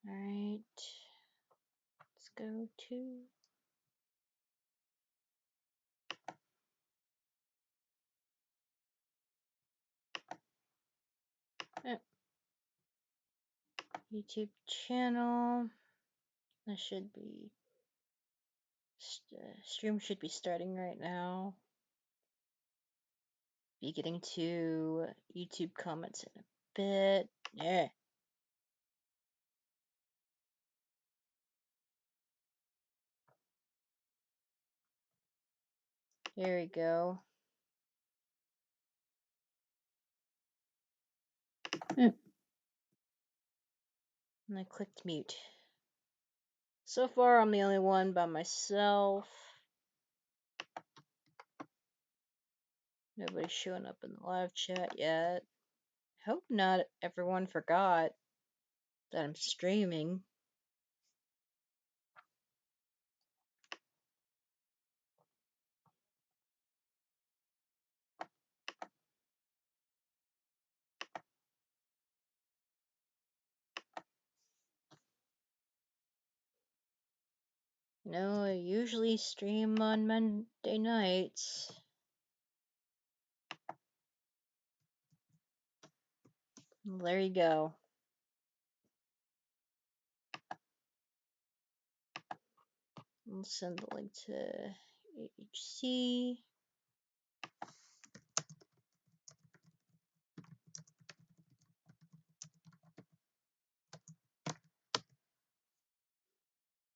Alright. Let's go to YouTube channel. That should be stream should be starting right now. Be getting to YouTube comments in a bit. Yeah. There we go. And I clicked mute. So far, I'm the only one by myself. Nobody's showing up in the live chat yet. Hope not everyone forgot that I'm streaming. No, I usually stream on Monday nights. Well, there you go. I'll send the link to AHC.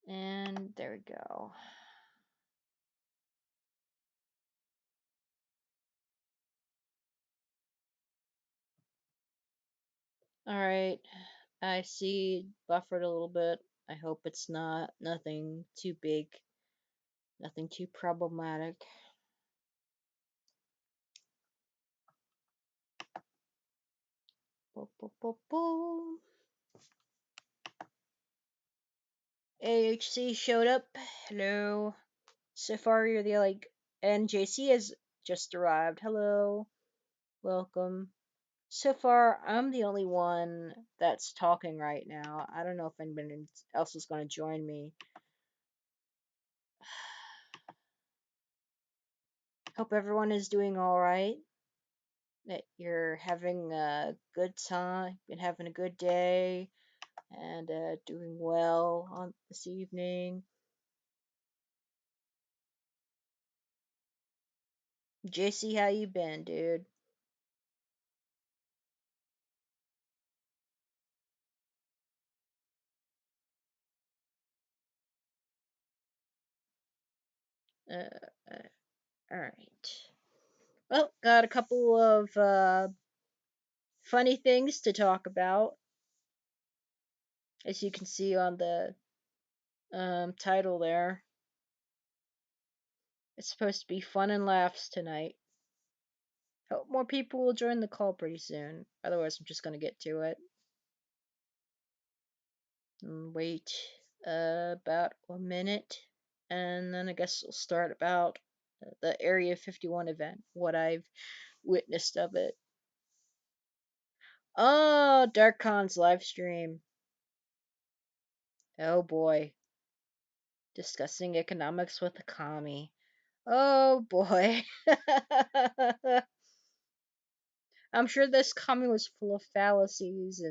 And there we go. Alright, I see buffered a little bit. I hope it's nothing too big, nothing too problematic. AHC showed up. Hello. So far, you're the and JC has just arrived. Hello. Welcome. So far, I'm the only one that's talking right now. I don't know if anybody else is going to join me. Hope everyone is doing alright. That you're having a good time, been having a good day, and doing well on this evening. JC, how you been, dude? Alright. Well, got a couple of funny things to talk about. As you can see on the title there. It's supposed to be fun and laughs tonight. Hope more people will join the call pretty soon. Otherwise, I'm just gonna get to it. And wait about a minute. And then I guess we'll start about the Area 51 event. What I've witnessed of it. Oh, DarkCon's live stream. Oh boy. Discussing economics with a commie. Oh boy. I'm sure this commie was full of fallacies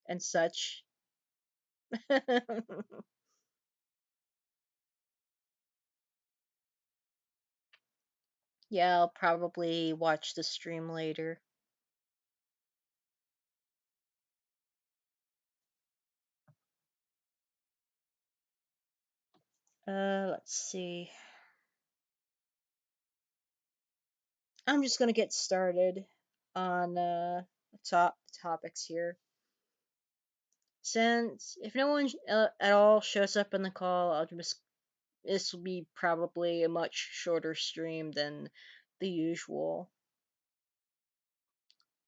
and such. Yeah, I'll probably watch the stream later. Let's see. I'm just gonna get started on topics here. Since if no one at all shows up in the call, this will be probably a much shorter stream than the usual.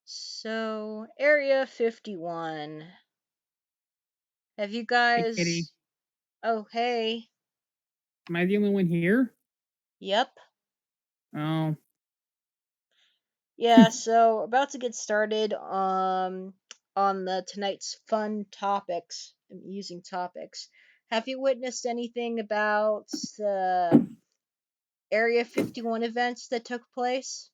So, Area 51. Have you Hey, Kitty. guys? Oh, hey. Am I the only one here? Yep. Oh. Yeah, so about to get started. on the tonight's fun topics, amusing topics. Have you witnessed anything about the Area 51 events that took place?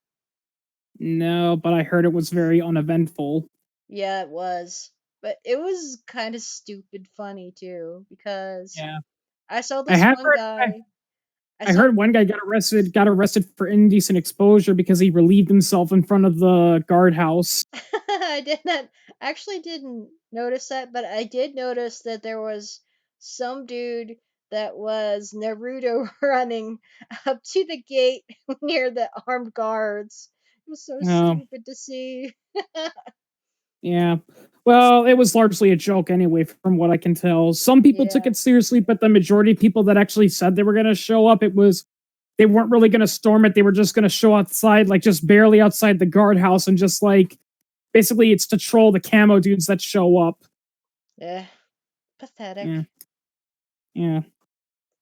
No, but I heard it was very uneventful. Yeah, it was. But it was kind of stupid funny too, because Yeah. I saw I this have one heard guy. I I saw. heard one guy got arrested for indecent exposure because he relieved himself in front of the guardhouse. I did not actually didn't notice that, but I did notice that there was some dude that was Naruto running up to the gate near the armed guards. It was so Oh, stupid to see. yeah. Well, it was largely a joke anyway, from what I can tell. Some people took Yeah. it seriously, but the majority of people that actually said they were going to show up, they weren't really going to storm it. They were just going to show outside, like just barely outside the guardhouse, and just like basically it's to troll the camo dudes that show up. Yeah. Yeah, Pathetic. yeah.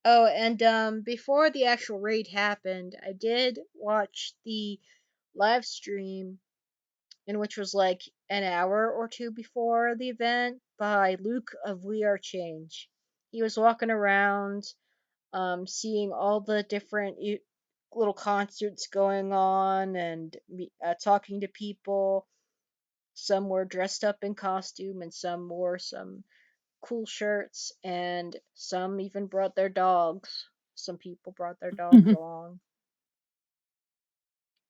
Oh, and before the actual raid happened, I did watch the live stream, in which was like an hour or two before the event, by Luke of We Are Change. He was walking around, seeing all the different little concerts going on, and talking to people. Some were dressed up in costume, and some wore some cool shirts, and some even brought their dogs. Some people brought their dogs along.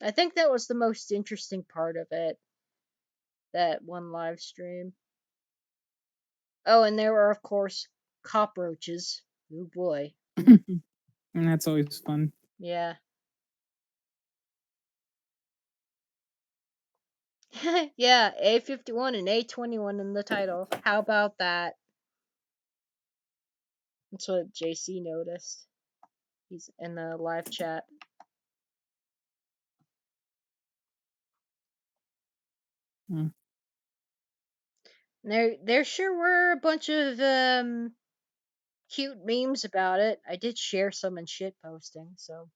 I think that was the most interesting part of it, that one live stream. Oh, and there were, of course, cockroaches. Oh boy. And that's always fun. Yeah. Yeah, A51 and A21 in the title. How about that? That's what JC noticed. He's in the live chat. Mm. There sure were a bunch of cute memes about it. I did share some in shit posting, so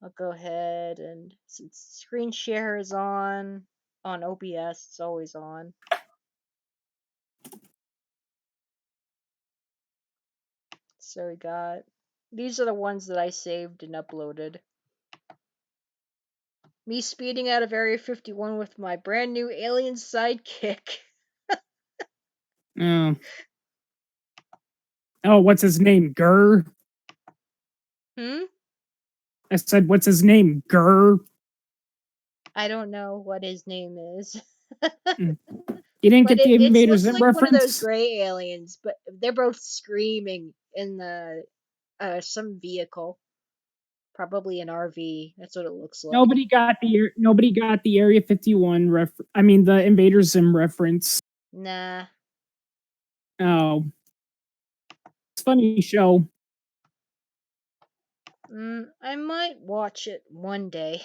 I'll go ahead, and since screen share is on OBS, it's always on. So we got, these are the ones that I saved and uploaded. Me speeding out of Area 51 with my brand new alien sidekick. Oh, oh, what's his name? Gurr. Hmm? I said, what's his name? Gurr. I don't know what his name is. Mm. You didn't But get the it Invaders looks Zim like one of those reference? gray aliens, but they're both screaming in the some vehicle, probably an RV. That's what it looks like. Nobody got the Area 51 I mean the Invaders Zim reference. Nah. Oh, it's a funny show. I might watch it one day.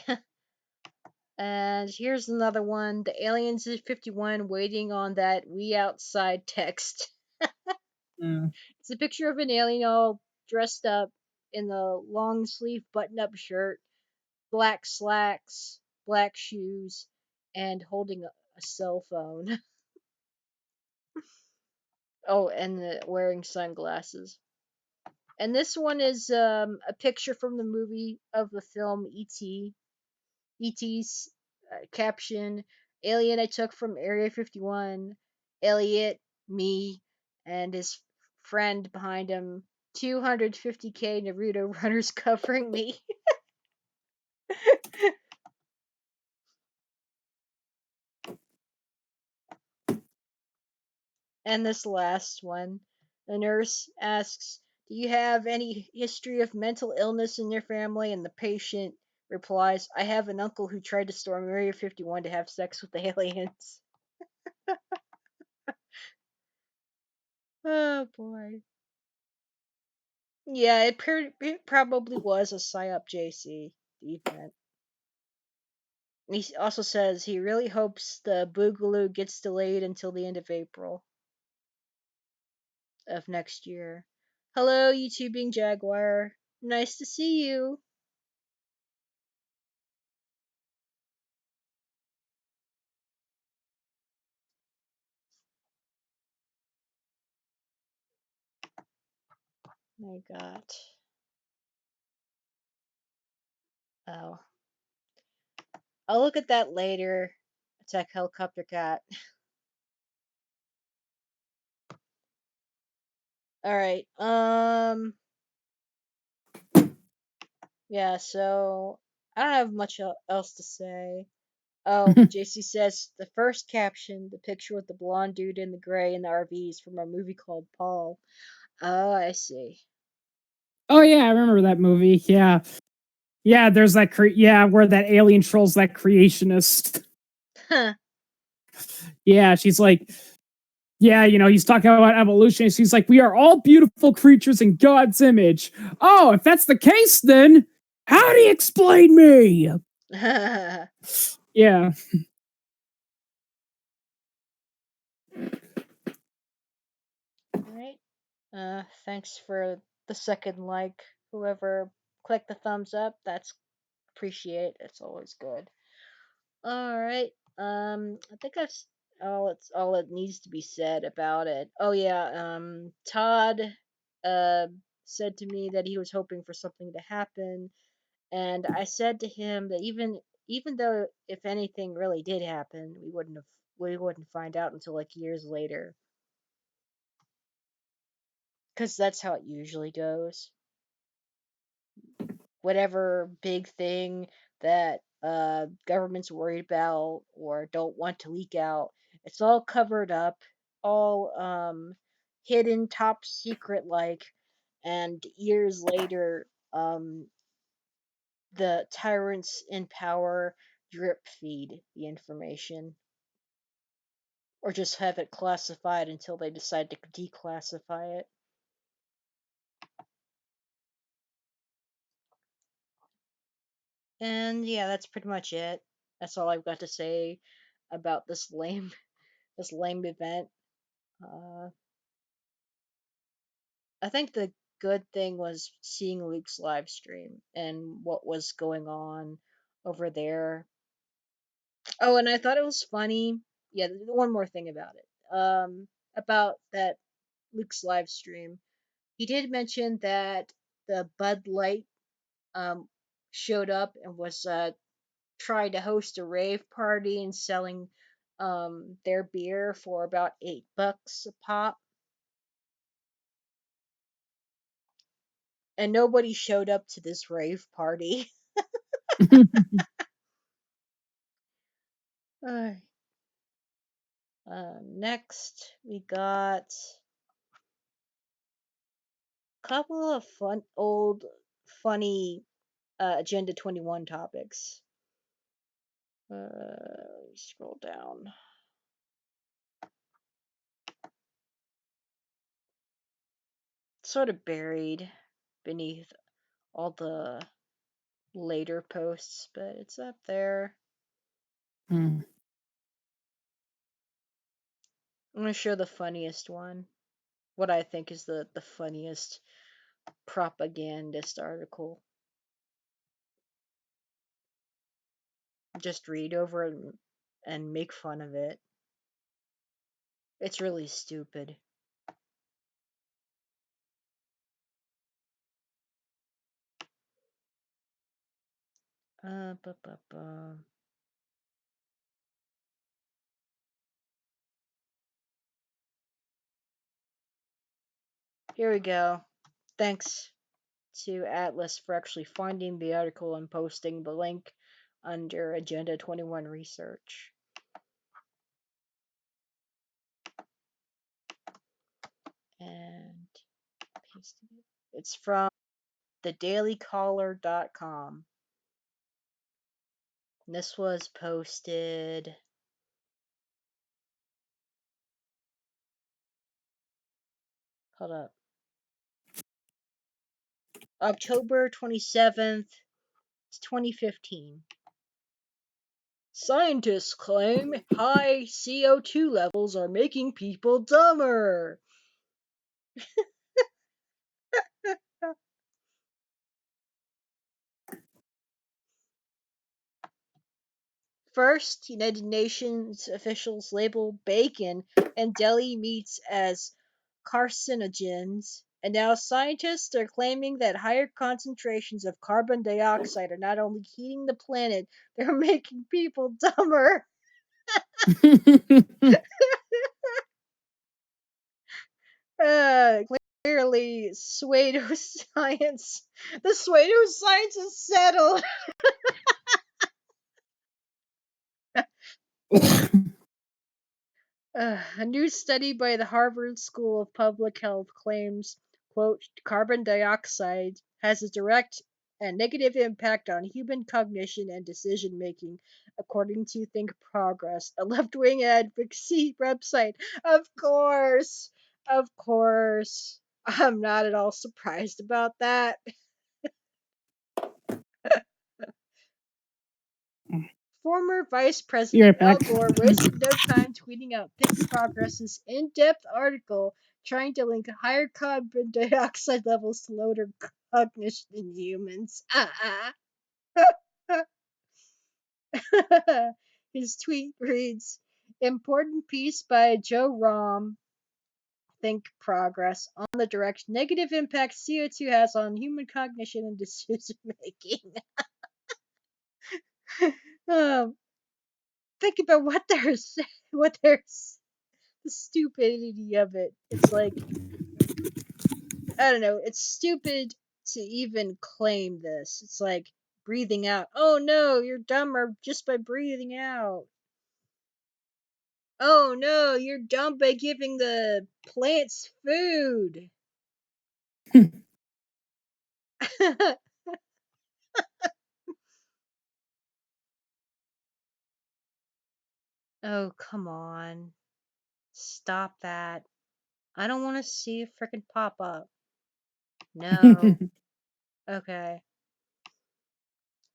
And here's another one. The aliens is 51 waiting on that we outside text. Uh, It's a picture of an alien all dressed up in the long sleeve button up shirt, black slacks, black shoes, and holding a cell phone. Oh, and wearing sunglasses. And this one is a picture from the movie of the film E.T. E.T.'s caption: Alien I took from Area 51, Elliot, me, and his friend behind him. 250k Naruto runners covering me. And this last one, the nurse asks, "Do you have any history of mental illness in your family?" And the patient replies, "I have an uncle who tried to storm Area 51 to have sex with aliens." Oh boy. Yeah, it probably was a PSYOP JC event. He also says he really hopes the Boogaloo gets delayed until the end of April of next year. Hello, YouTubing Jaguar. Nice to see you. I got. Oh, I'll look at that later. Attack helicopter cat. All right. Yeah. So I don't have much else to say. Oh, JC says the first caption, the picture with the blonde dude in the gray in the RVs from a movie called Paul. Oh, I see. Oh yeah, I remember that movie. Yeah. Yeah, there's that yeah, where that alien trolls that creationist. Huh. Yeah, she's like, yeah, he's talking about evolution. She's like, we are all beautiful creatures in God's image. Oh, if that's the case, then how do you explain me? All Yeah. right. Thanks for the second like. Whoever clicked the thumbs up, that's appreciate. It's always good. All right. I think that's all it needs to be said about it. Oh yeah. Todd, uh, said to me that he was hoping for something to happen, and I said to him that even though if anything really did happen, we wouldn't find out until like years later, because that's how it usually goes. Whatever big thing that government's worried about or don't want to leak out, it's all covered up, all hidden, top secret like, and years later, the tyrants in power drip feed the information or just have it classified until they decide to declassify it. And yeah, that's pretty much it. That's all I've got to say about this lame event. Uh, I think the good thing was seeing Luke's live stream and what was going on over there. Oh, and I thought it was funny. Yeah, one more thing about it. About that Luke's live stream. He did mention that the Bud Light um showed up and was trying to host a rave party and selling their beer for about $8 a pop, and nobody showed up to this rave party. Next, we got a couple of funny Agenda 21 topics. Scroll down. Sort of buried beneath all the later posts, but it's up there. Hmm. I'm gonna show the funniest one. What I think is the funniest propagandist article. Just read over it and make fun of it. It's really stupid. Ba, ba, ba. Here we go. Thanks to Atlas for actually finding the article and posting the link under Agenda 21 research. And pasted it. It's from thedailycaller.com. And this was posted. Hold up. October 27th, 2015. Scientists claim high CO2 levels are making people dumber. First, United Nations officials label bacon and deli meats as carcinogens. And now scientists are claiming that higher concentrations of carbon dioxide are not only heating the planet, they're making people dumber. Clearly, pseudoscience. The pseudoscience is settled. A new study by the Harvard School of Public Health claims, quote, carbon dioxide has a direct and negative impact on human cognition and decision making, according to Think Progress, a left wing advocacy website. Of course, of course. I'm not at all surprised about that. Former Vice Be President right Al back. Gore wasted no time tweeting out Think Progress's in depth article trying to link higher carbon dioxide levels to lower cognition in humans. His tweet reads, important piece by Joe Rom, Think Progress, on the direct negative impact CO2 has on human cognition and decision making. um, think about what they're saying, what they're the stupidity of it. It's like, I don't know, it's stupid to even claim this. It's like breathing out. Oh no, you're dumber just by breathing out. Oh no, you're dumb by giving the plants food. Oh, come on. Stop that. I don't want to see a freaking pop up. No. Okay.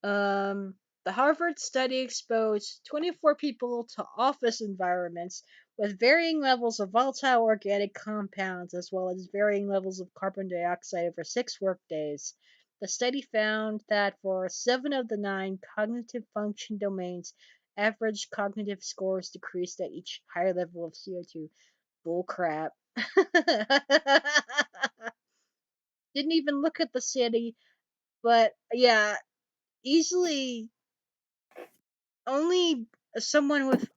Um, the Harvard study exposed 24 people to office environments with varying levels of volatile organic compounds as well as varying levels of carbon dioxide over 6 workdays. The study found that for 7 of the 9 cognitive function domains, average cognitive scores decreased at each higher level of CO2. Bullcrap. Didn't even look at the study, but yeah, easily only someone with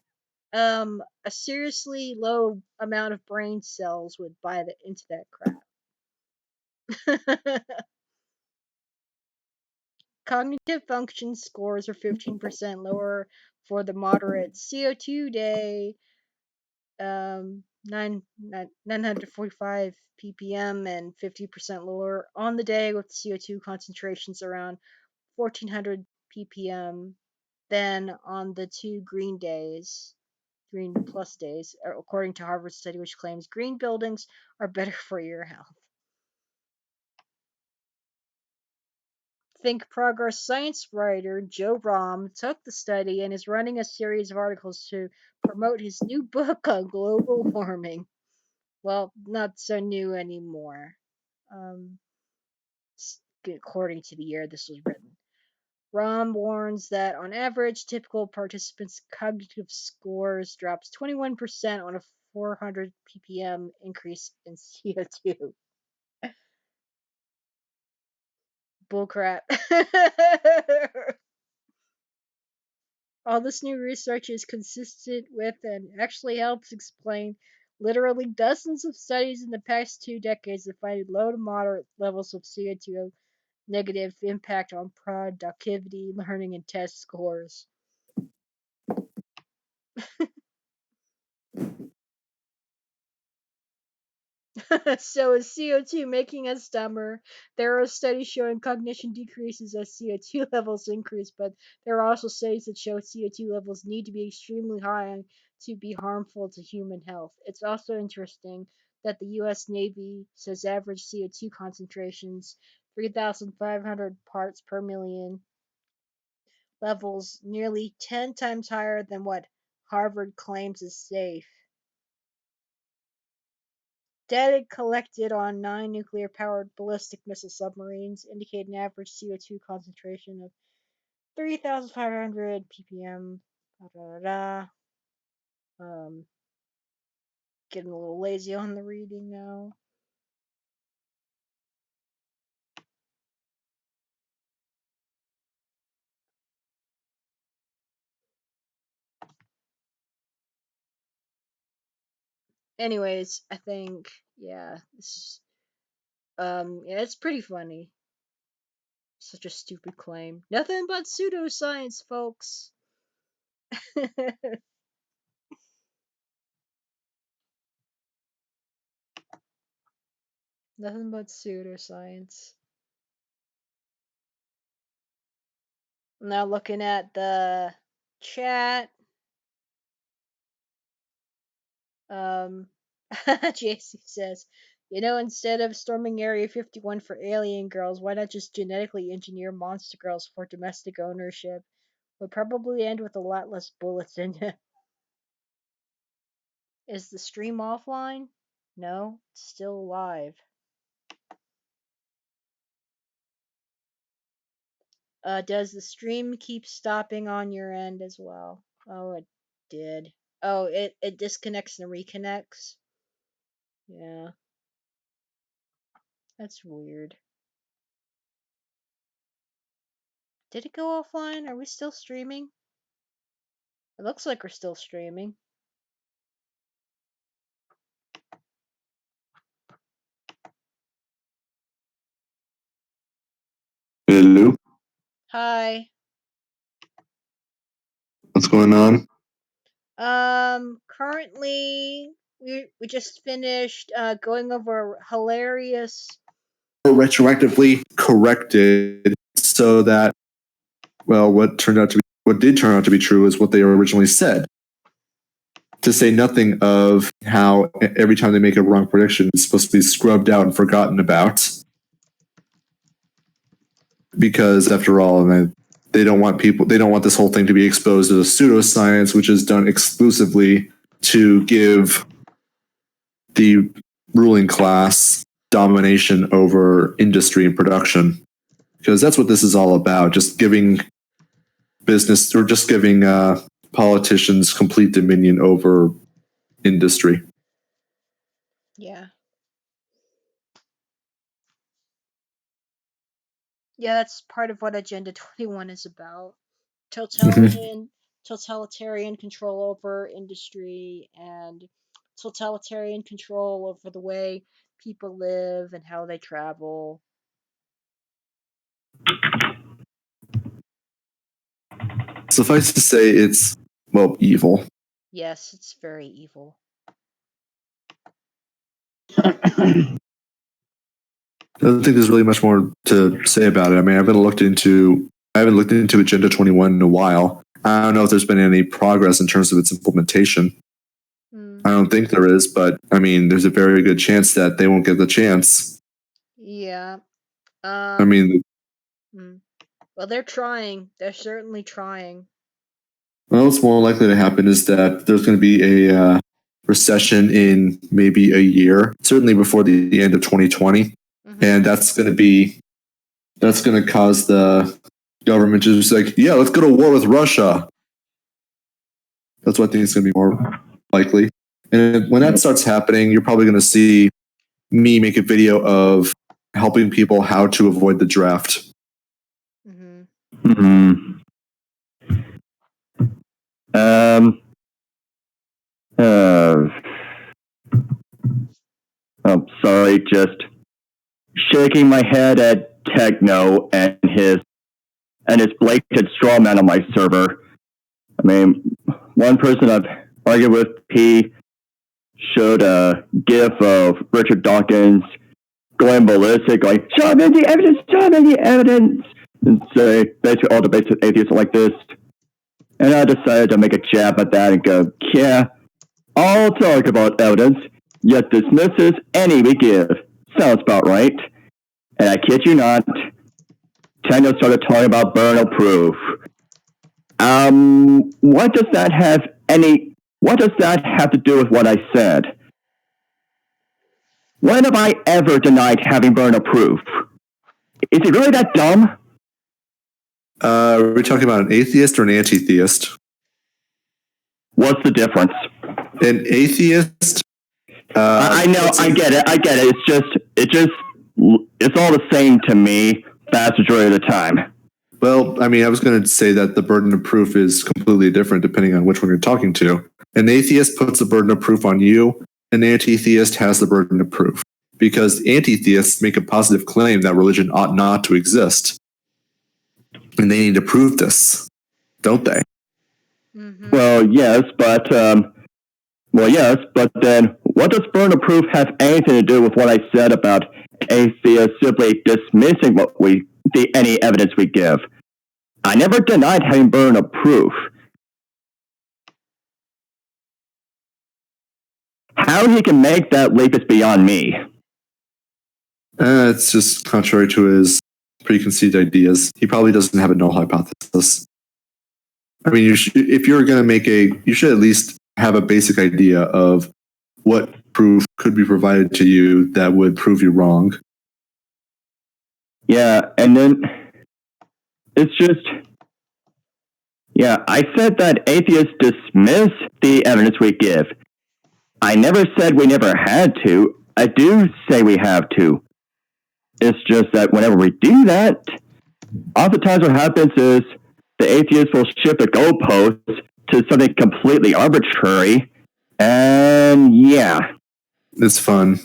a seriously low amount of brain cells would buy into that crap. Cognitive function scores are 15% lower for the moderate CO2 day, 945 ppm, and 50% lower on the day with CO2 concentrations around 1400 ppm than on the 2 green plus days, according to Harvard study, which claims green buildings are better for your health. Think Progress science writer Joe Romm took the study and is running a series of articles to promote his new book on global warming. Well, not so new anymore, um, according to the year this was written. Rom warns that on average, typical participants' cognitive scores drops 21% on a 400 ppm increase in CO2. Bullcrap. All this new research is consistent with and actually helps explain literally dozens of studies in the past 2 decades that find low to moderate levels of CO2 negative impact on productivity, learning, and test scores. So is CO2 making us dumber? There are studies showing cognition decreases as CO2 levels increase, but there are also studies that show CO2 levels need to be extremely high to be harmful to human health. It's also interesting that the US Navy says average CO2 concentrations 3,500 parts per million levels nearly 10 times higher than what Harvard claims is safe. Data collected on 9 nuclear-powered ballistic missile submarines indicate an average CO2 concentration of 3,500 ppm. Da, da, da, getting a little lazy on the reading now. Anyways, I think this is it's pretty funny. Such a stupid claim. Nothing but pseudoscience, folks. Nothing but pseudoscience. Now looking at the chat, JC says, instead of storming Area 51 for alien girls, why not just genetically engineer monster girls for domestic ownership? Would probably end with a lot less bullets in it. Is the stream offline? No, it's still live. Does the stream keep stopping on your end as well? Oh, it did. Oh, it disconnects and reconnects. Yeah, that's weird. Did it go offline? Are we still streaming? It looks like we're still streaming. Hello. Hi. What's going on? Currently we just finished going over hilarious Retroactively corrected so that, well, what did turn out to be true is what they originally said. To say nothing of how every time they make a wrong prediction, it's supposed to be scrubbed out and forgotten about. Because after all, they don't want this whole thing to be exposed as pseudoscience, which is done exclusively to give the ruling class domination over industry and production. Because that's what this is all about, just giving politicians complete dominion over industry. Yeah. Yeah, that's part of what Agenda 21 is about. Totalitarian control over industry and totalitarian control over the way people live and how they travel. Suffice to say, it's, well, evil. Yes, it's very evil. I don't think there's really much more to say about it. I mean, I haven't looked into Agenda 21 in a while. I don't know if there's been any progress in terms of its implementation. I don't think there is, but I mean, there's a very good chance that they won't get the chance. Yeah. I mean, well, they're trying. They're certainly trying. well, what's more likely to happen is that there's going to be a recession in maybe a year, certainly before the end of 2020, and that's going to cause the government to just like, yeah, let's go to war with Russia. That's what I think is going to be more likely. And when that starts happening, you're probably going to see me make a video of helping people how to avoid the draft. I'm sorry, just shaking my head at Techno and his blatant straw man on my server. I mean, one person I've argued with, P, showed a GIF of Richard Dawkins going ballistic, going, show me the evidence, and say basically all the basic atheists are like this. And I decided to make a jab at that and go, yeah, I'll talk about evidence, yet dismisses any we give. Sounds about right. And I kid you not, Techno started talking about burnout proof. What does that have to do with what I said? When have I ever denied having burnout proof? Is it really that dumb? Are we talking about an atheist or an anti-theist? What's the difference? An atheist. I know. I get it. It's all the same to me. Vast majority of the time. Well, I mean, I was going to say that the burden of proof is completely different depending on which one you're talking to. An atheist puts the burden of proof on you, an anti-theist has the burden of proof, because anti-theists make a positive claim that religion ought not to exist. And they need to prove this, don't they? Mm-hmm. Well, yes, but then what does burden of proof have anything to do with what I said about atheists simply dismissing any evidence we give? I never denied having burden of proof. How he can make that leap is beyond me. It's just contrary to his preconceived ideas. He probably doesn't have a null hypothesis. I mean, if you're going to make you should at least have a basic idea of what proof could be provided to you that would prove you wrong. Yeah, and then it's just, yeah, I said that atheists dismiss the evidence we give. I never said we never had to. I do say we have to. It's just that whenever we do that, oftentimes what happens is the atheists will shift the goalposts to something completely arbitrary, and yeah. It's fun.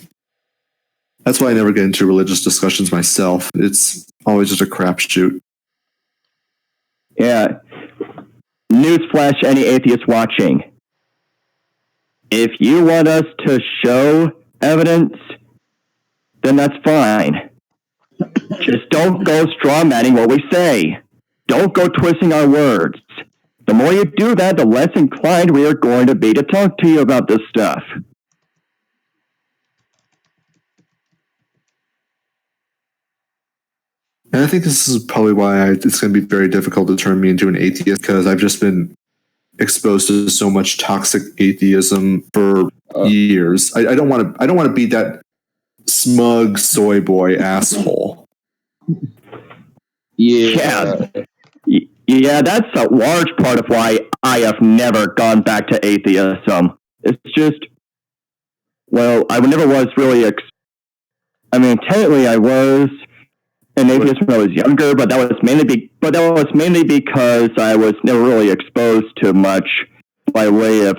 That's why I never get into religious discussions myself. It's always just a crapshoot. Yeah. Newsflash, any atheist watching. If you want us to show evidence, then that's fine. Just don't go strawmanning what we say. Don't go twisting our words. The more you do that, the less inclined we are going to be to talk to you about this stuff. And I think this is probably why it's going to be very difficult to turn me into an atheist, because I've just been exposed to so much toxic atheism for years. I don't want to be that smug soy boy asshole. Yeah. Yeah, that's a large part of why I have never gone back to atheism. It's just, well, I never was really. Technically, I was an atheist when I was younger, but that was mainly because I was never really exposed to much by way of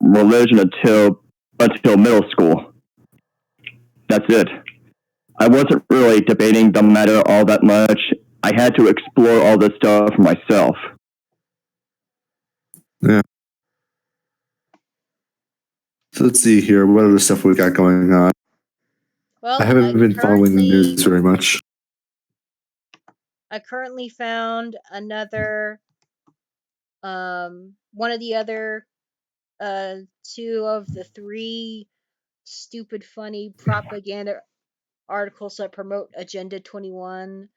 religion until middle school. That's it. I wasn't really debating the matter all that much. I had to explore all this stuff for myself. Yeah. So let's see here. What other stuff we got going on? Well, I haven't been following the news very much. I currently found another, one of the other, two of the three stupid, funny propaganda articles that promote Agenda 21.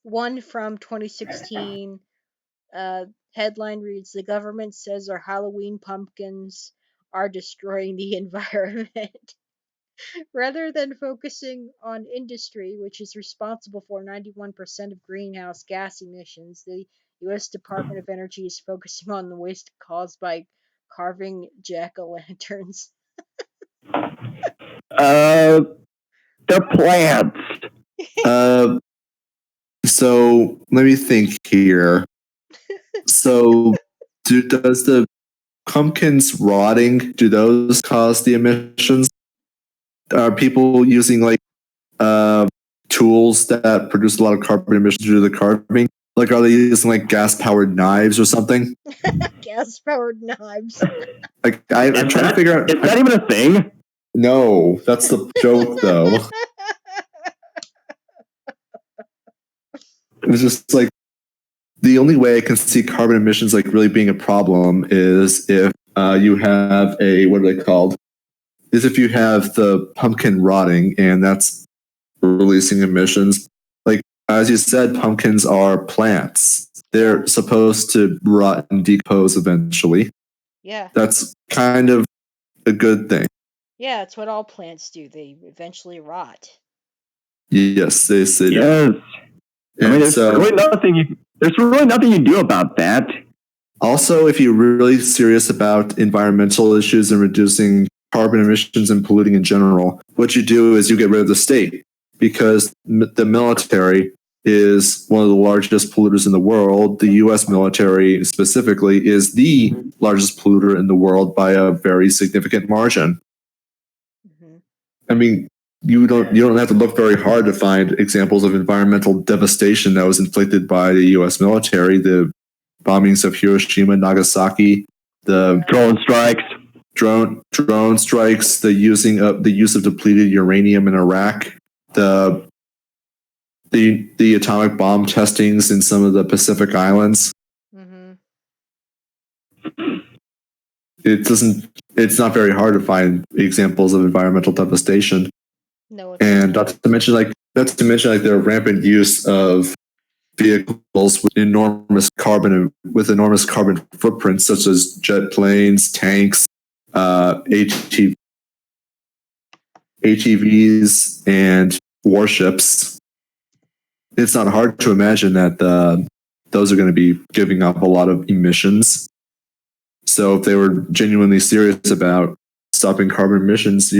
One from 2016. Headline reads: "The government says our Halloween pumpkins are destroying the environment." Rather than focusing on industry, which is responsible for 91% of greenhouse gas emissions, the U.S. Department of Energy is focusing on the waste caused by carving jack-o'-lanterns. They're plants. So let me think here. So, does the pumpkins rotting, do those cause the emissions? Are people using tools that produce a lot of carbon emissions due to the carving? Like, are they using gas-powered knives or something? Gas-powered knives. I'm trying to figure out. Is that even a thing? No, that's the joke, though. It's just the only way I can see carbon emissions really being a problem is if you have what are they called? Is if you have the pumpkin rotting and that's releasing emissions. As you said, pumpkins are plants. They're supposed to rot and decompose eventually. Yeah. That's kind of a good thing. Yeah, it's what all plants do. They eventually rot. Yes, they say yes. that. There's really nothing you do about that. Also, if you're really serious about environmental issues and reducing carbon emissions and polluting in general, what you do is you get rid of the state, because the military is one of the largest polluters in the world. The U.S. military specifically is the largest polluter in the world by a very significant margin. Mm-hmm. I mean, you don't have to look very hard to find examples of environmental devastation that was inflicted by the U.S. military. The bombings of Hiroshima, Nagasaki, the Drone strikes. Drone strikes, the use of depleted uranium in Iraq, the atomic bomb testings in some of the Pacific Islands. Mm-hmm. It's not very hard to find examples of environmental devastation. No, and not to mention their rampant use of vehicles with enormous carbon footprints, such as jet planes, tanks, ATVs, and warships. It's not hard to imagine that those are going to be giving up a lot of emissions. So if they were genuinely serious about stopping carbon emissions,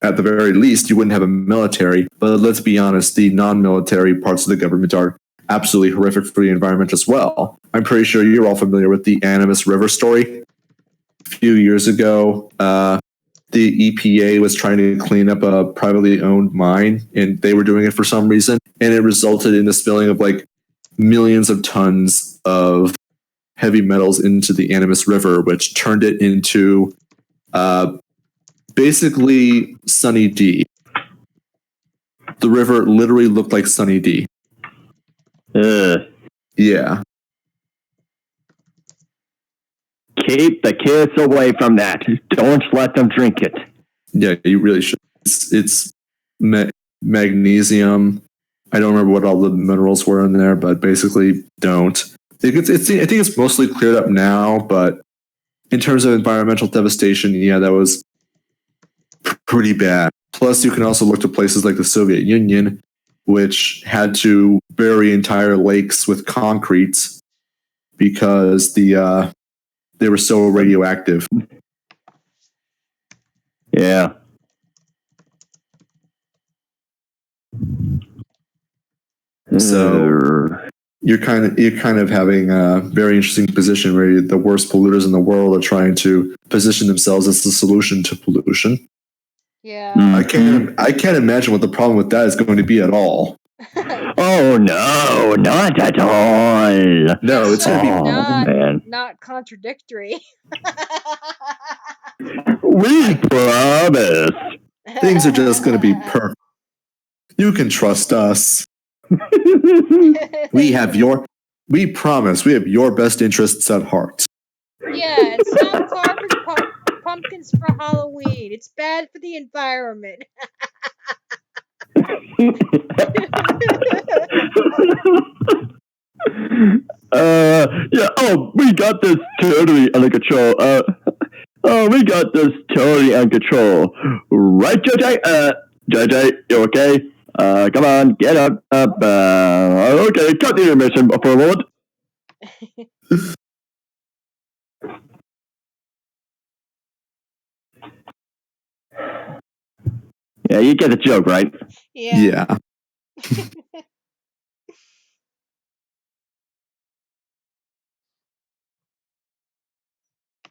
at the very least, you wouldn't have a military. But let's be honest, the non-military parts of the government are absolutely horrific for the environment as well. I'm pretty sure you're all familiar with the Animas River story. A few years ago, the EPA was trying to clean up a privately owned mine, and they were doing it for some reason, and it resulted in the spilling of like millions of tons of heavy metals into the Animas River, which turned it into basically Sunny D. The river literally looked like Sunny D. Yeah. Keep the kids away from that. Don't let them drink it. Yeah, you really should. It's magnesium. I don't remember what all the minerals were in there, but basically don't. I think it's mostly cleared up now, but in terms of environmental devastation, yeah, that was pretty bad. Plus, you can also look to places like the Soviet Union, which had to bury entire lakes with concrete because they were so radioactive. Yeah. So you're kind of having a very interesting position where the worst polluters in the world are trying to position themselves as the solution to pollution. Yeah. I can't imagine what the problem with that is going to be at all. Oh no, not at all. No, it's going to be not contradictory. We promise. Things are just going to be perfect. You can trust us. We promise we have your best interests at heart. Yeah, it's not carving pumpkins for Halloween. It's bad for the environment. Yeah, we got this totally under control. We got this totally under control. Right, JJ? JJ, you okay? Come on, get up. Okay, cut the intermission for a moment. Yeah, you get the joke, right? Yeah.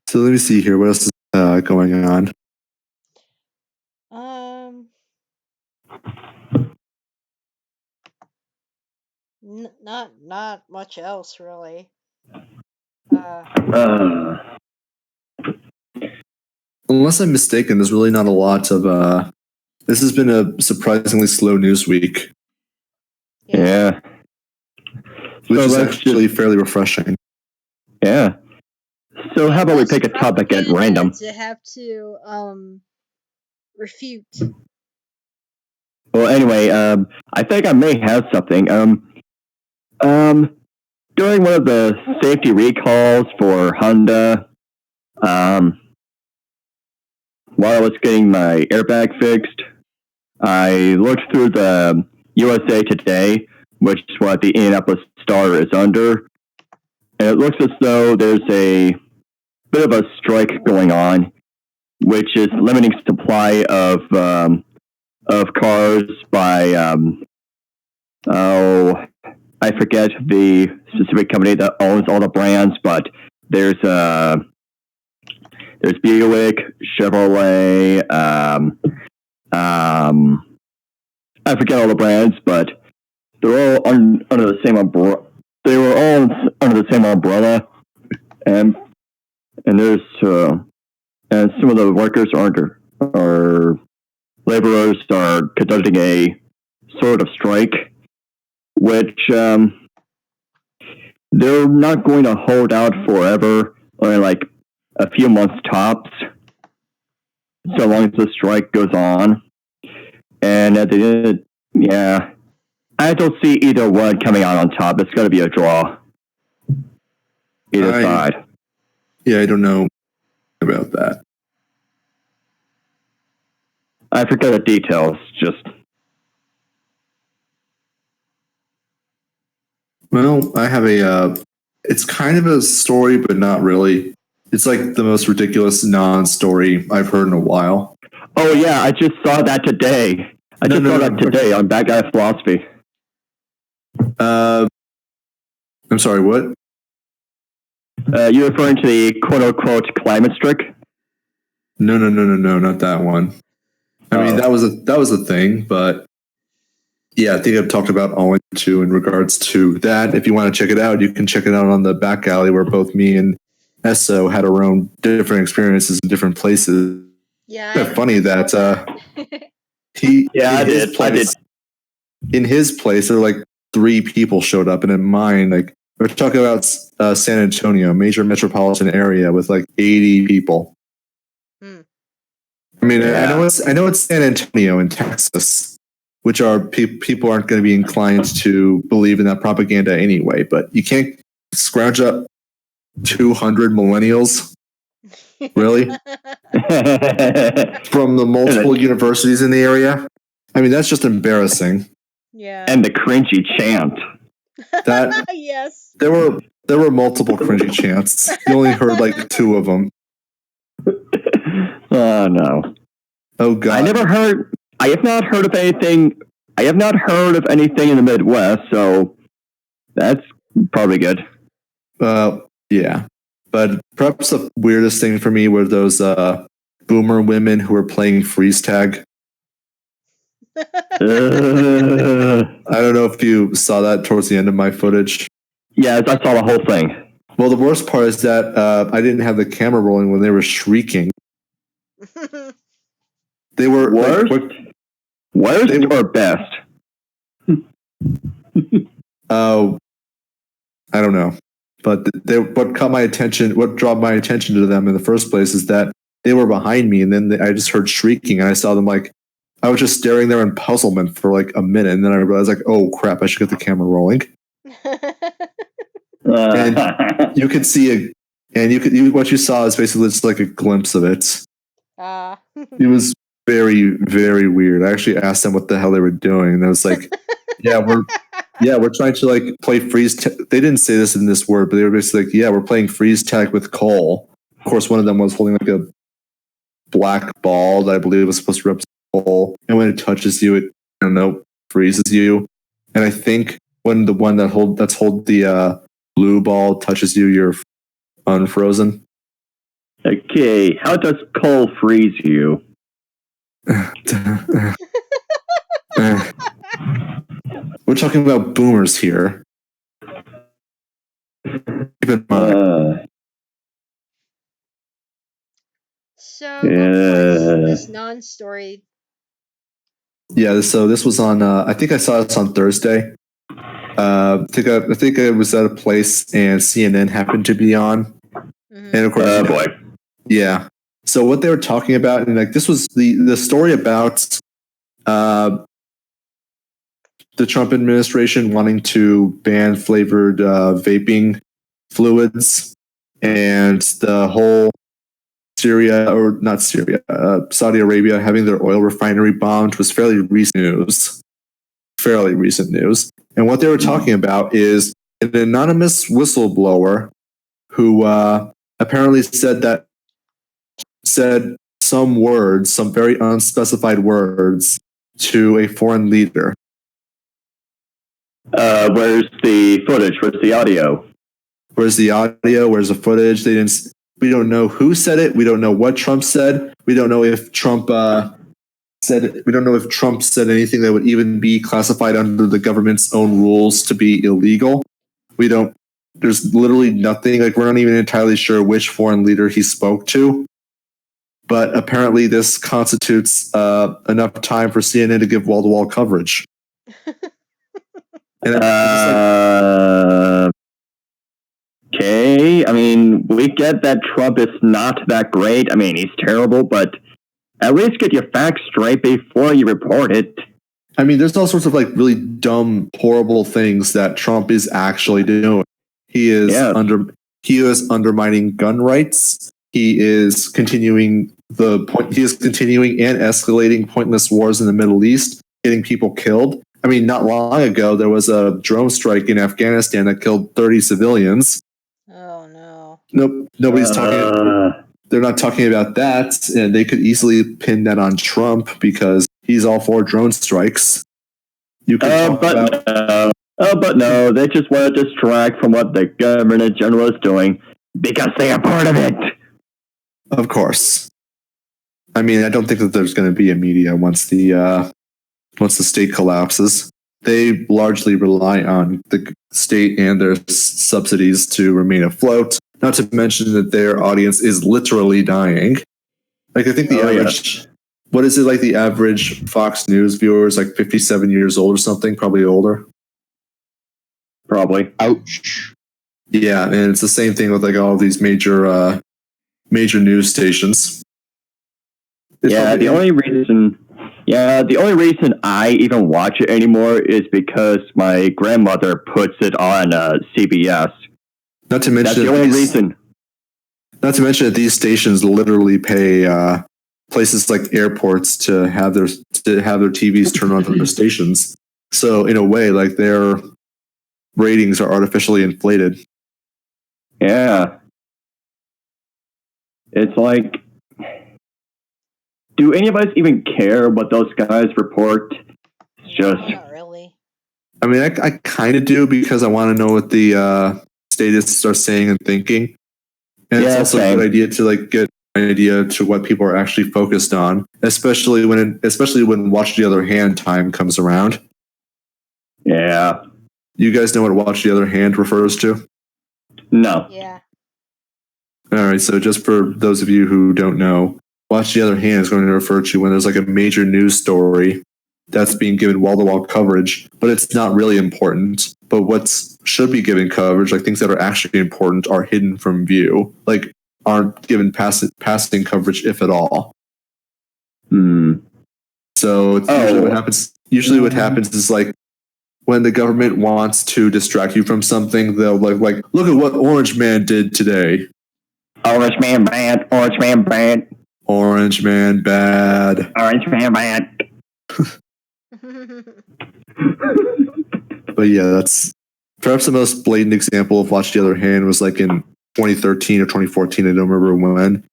So let me see here. What else is going on? Not much else really. Unless I'm mistaken, there's really not a lot of. This has been a surprisingly slow news week. Yeah. Which is actually fairly refreshing. Yeah. So how about we pick a topic at random? To have to refute. Well, anyway, I think I may have something. During one of the safety recalls for Honda, while I was getting my airbag fixed, I looked through the USA Today, which is what the Indianapolis Star is under, and it looks as though there's a bit of a strike going on, which is limiting supply of cars by I forget the specific company that owns all the brands, but there's Buick, Chevrolet, I forget all the brands, but they're all under the same umbrella. They were all under the same umbrella, and there's and some of the workers are laborers are conducting a sort of strike, which they're not going to hold out forever, only like a few months tops, so long as the strike goes on. And at the end, yeah, I don't see either one coming out on top. It's going to be a draw. Either side. Yeah, I don't know about that. I forget the details. Just. Well, I have it's kind of a story, but not really. It's like the most ridiculous non-story I've heard in a while. Oh yeah, I just saw that today. I just saw that today on Bad Guy Philosophy. I'm sorry, what? You're referring to the quote-unquote climate strike? No, not that one. I mean, that was a thing, but yeah, I think I've talked about Owen too in regards to that. If you want to check it out, you can check it out on the back alley where both me and Esso had our own different experiences in different places. Yeah, it's funny that I did. In his place, there were like 3 people showed up, and in mine, like we're talking about San Antonio, major metropolitan area with like 80 people. I mean, yeah. I know it's San Antonio in Texas, which are people aren't going to be inclined to believe in that propaganda anyway. But you can't scrounge up 200 millennials, really, from the multiple universities in the area. I mean, that's just embarrassing. Yeah. And the cringy chant. That yes. There were multiple cringy chants. You only heard like 2 of them. Oh no. Oh god. I have not heard of anything in the Midwest, so that's probably good. Yeah. But perhaps the weirdest thing for me were those boomer women who were playing freeze tag. I don't know if you saw that towards the end of my footage. Yeah, I saw the whole thing. Well, the worst part is that I didn't have the camera rolling when they were shrieking. They were worst or best? Oh, I don't know. But what caught my attention, what drew my attention to them in the first place is that they were behind me, and then I just heard shrieking, and I saw them like, I was just staring there in puzzlement for like a minute, and then I realized like, oh crap, I should get the camera rolling. And you could see what you saw is basically just like a glimpse of it. It was very, very weird. I actually asked them what the hell they were doing, and I was like, we're trying to like play freeze tag. They didn't say this in this word, but they were basically like, we're playing freeze tag with coal. Of course, one of them was holding like a black ball that I believe was supposed to represent coal, and when it touches you, it freezes you. And I think when the one that's hold the blue ball touches you, you're unfrozen. Okay, how does coal freeze you? We're talking about boomers here. Keep in mind. So, what was this non-story? Yeah, so this was on. I think I saw this on Thursday. I think I was at a place, and CNN happened to be on, and of course, oh boy, yeah. So what they were talking about, and like this was the story about the Trump administration wanting to ban flavored vaping fluids, and the whole Saudi Arabia having their oil refinery bombed was fairly recent news. And what they were talking about is an anonymous whistleblower who apparently said some very unspecified words to a foreign leader. Where's the footage? Where's the audio? Where's the audio? Where's the footage? We don't know who said it. We don't know what Trump said. We don't know if Trump said. We don't know if Trump said anything that would even be classified under the government's own rules to be illegal. We don't. There's literally nothing. Like, we're not even entirely sure which foreign leader he spoke to. But apparently, this constitutes enough time for CNN to give wall-to-wall coverage. And okay, I mean, we get that Trump is not that great. I mean, he's terrible, but at least get your facts straight before you report it. I mean, there's all sorts of like really dumb, horrible things that Trump is actually doing. He is undermining gun rights. He is continuing and escalating pointless wars in the Middle East, getting people killed. I mean, not long ago, there was a drone strike in Afghanistan that killed 30 civilians. Oh, no. Nope, nobody's talking. They're not talking about that, and they could easily pin that on Trump because he's all for drone strikes. But no, they just want to distract from what the government in general is doing because they are part of it. Of course. I mean, I don't think that there's going to be a media once the state collapses. They largely rely on the state and their subsidies to remain afloat. Not to mention that their audience is literally dying. Like, I think the average, what is it, like the average Fox News viewer is like 57 years old or something, probably older. Probably. Ouch. Yeah, and it's the same thing with like all these major news stations. The only reason I even watch it anymore is because my grandmother puts it on CBS. Not to mention that's the only reason. Not to mention that these stations literally pay places like airports to have their TVs turn on to their stations. So in a way, like, their ratings are artificially inflated. Yeah. It's like, do any of us even care what those guys report? It's just not really. I mean, I kind of do because I want to know what the statists are saying and thinking, and it's also a good idea to like get an idea to what people are actually focused on, especially when Watch the Other Hand time comes around. Yeah. You guys know what Watch the Other Hand refers to? No. Yeah. All right, so just for those of you who don't know, Watch the Other Hand is going to refer to when there's like a major news story that's being given wall-to-wall coverage, but it's not really important. But what should be given coverage, like things that are actually important, are hidden from view, like aren't given passing coverage, if at all. So usually what happens. Usually, what happens is like when the government wants to distract you from something, they'll like look at what Orange Man did today. Orange Man bad. Orange Man bad. Orange Man bad. Orange Man bad. But yeah, that's perhaps the most blatant example of Watch the Other Hand was like in 2013 or 2014. I don't remember when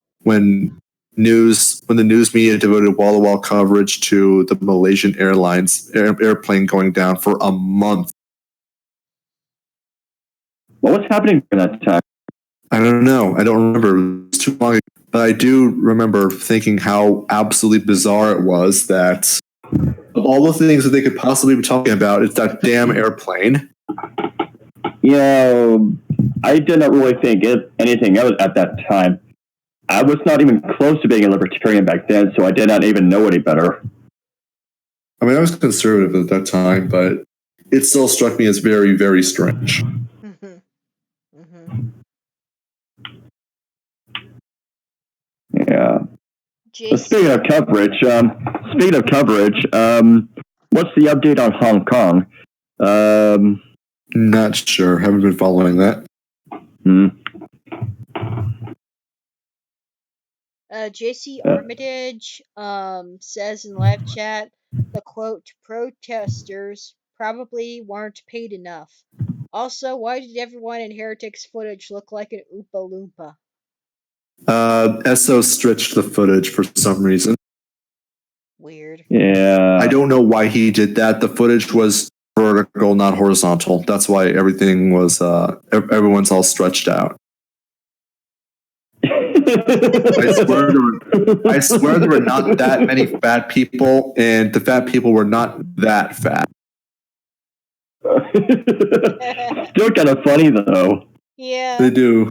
the news media devoted wall-to-wall coverage to the Malaysian Airlines airplane going down for a month. What was happening during that time? I don't know. I don't remember. It was too long ago. But I do remember thinking how absolutely bizarre it was that of all the things that they could possibly be talking about, it's that damn airplane. Yeah, I did not really think anything else at that time. I was not even close to being a libertarian back then, so I did not even know any better. I mean, I was conservative at that time, but it still struck me as very, very strange. Yeah. Well, speaking of coverage, what's the update on Hong Kong? Not sure. Haven't been following that. JC Armitage says in live chat, the quote, protesters probably weren't paid enough. Also, why did everyone in Heretics footage look like an Oompa Loompa? SO stretched the footage for some reason. Weird. Yeah. I don't know why he did that. The footage was vertical, not horizontal. That's why everything was everyone's all stretched out. I swear there were not that many fat people, and the fat people were not that fat. Still kind of funny though. Yeah. They do.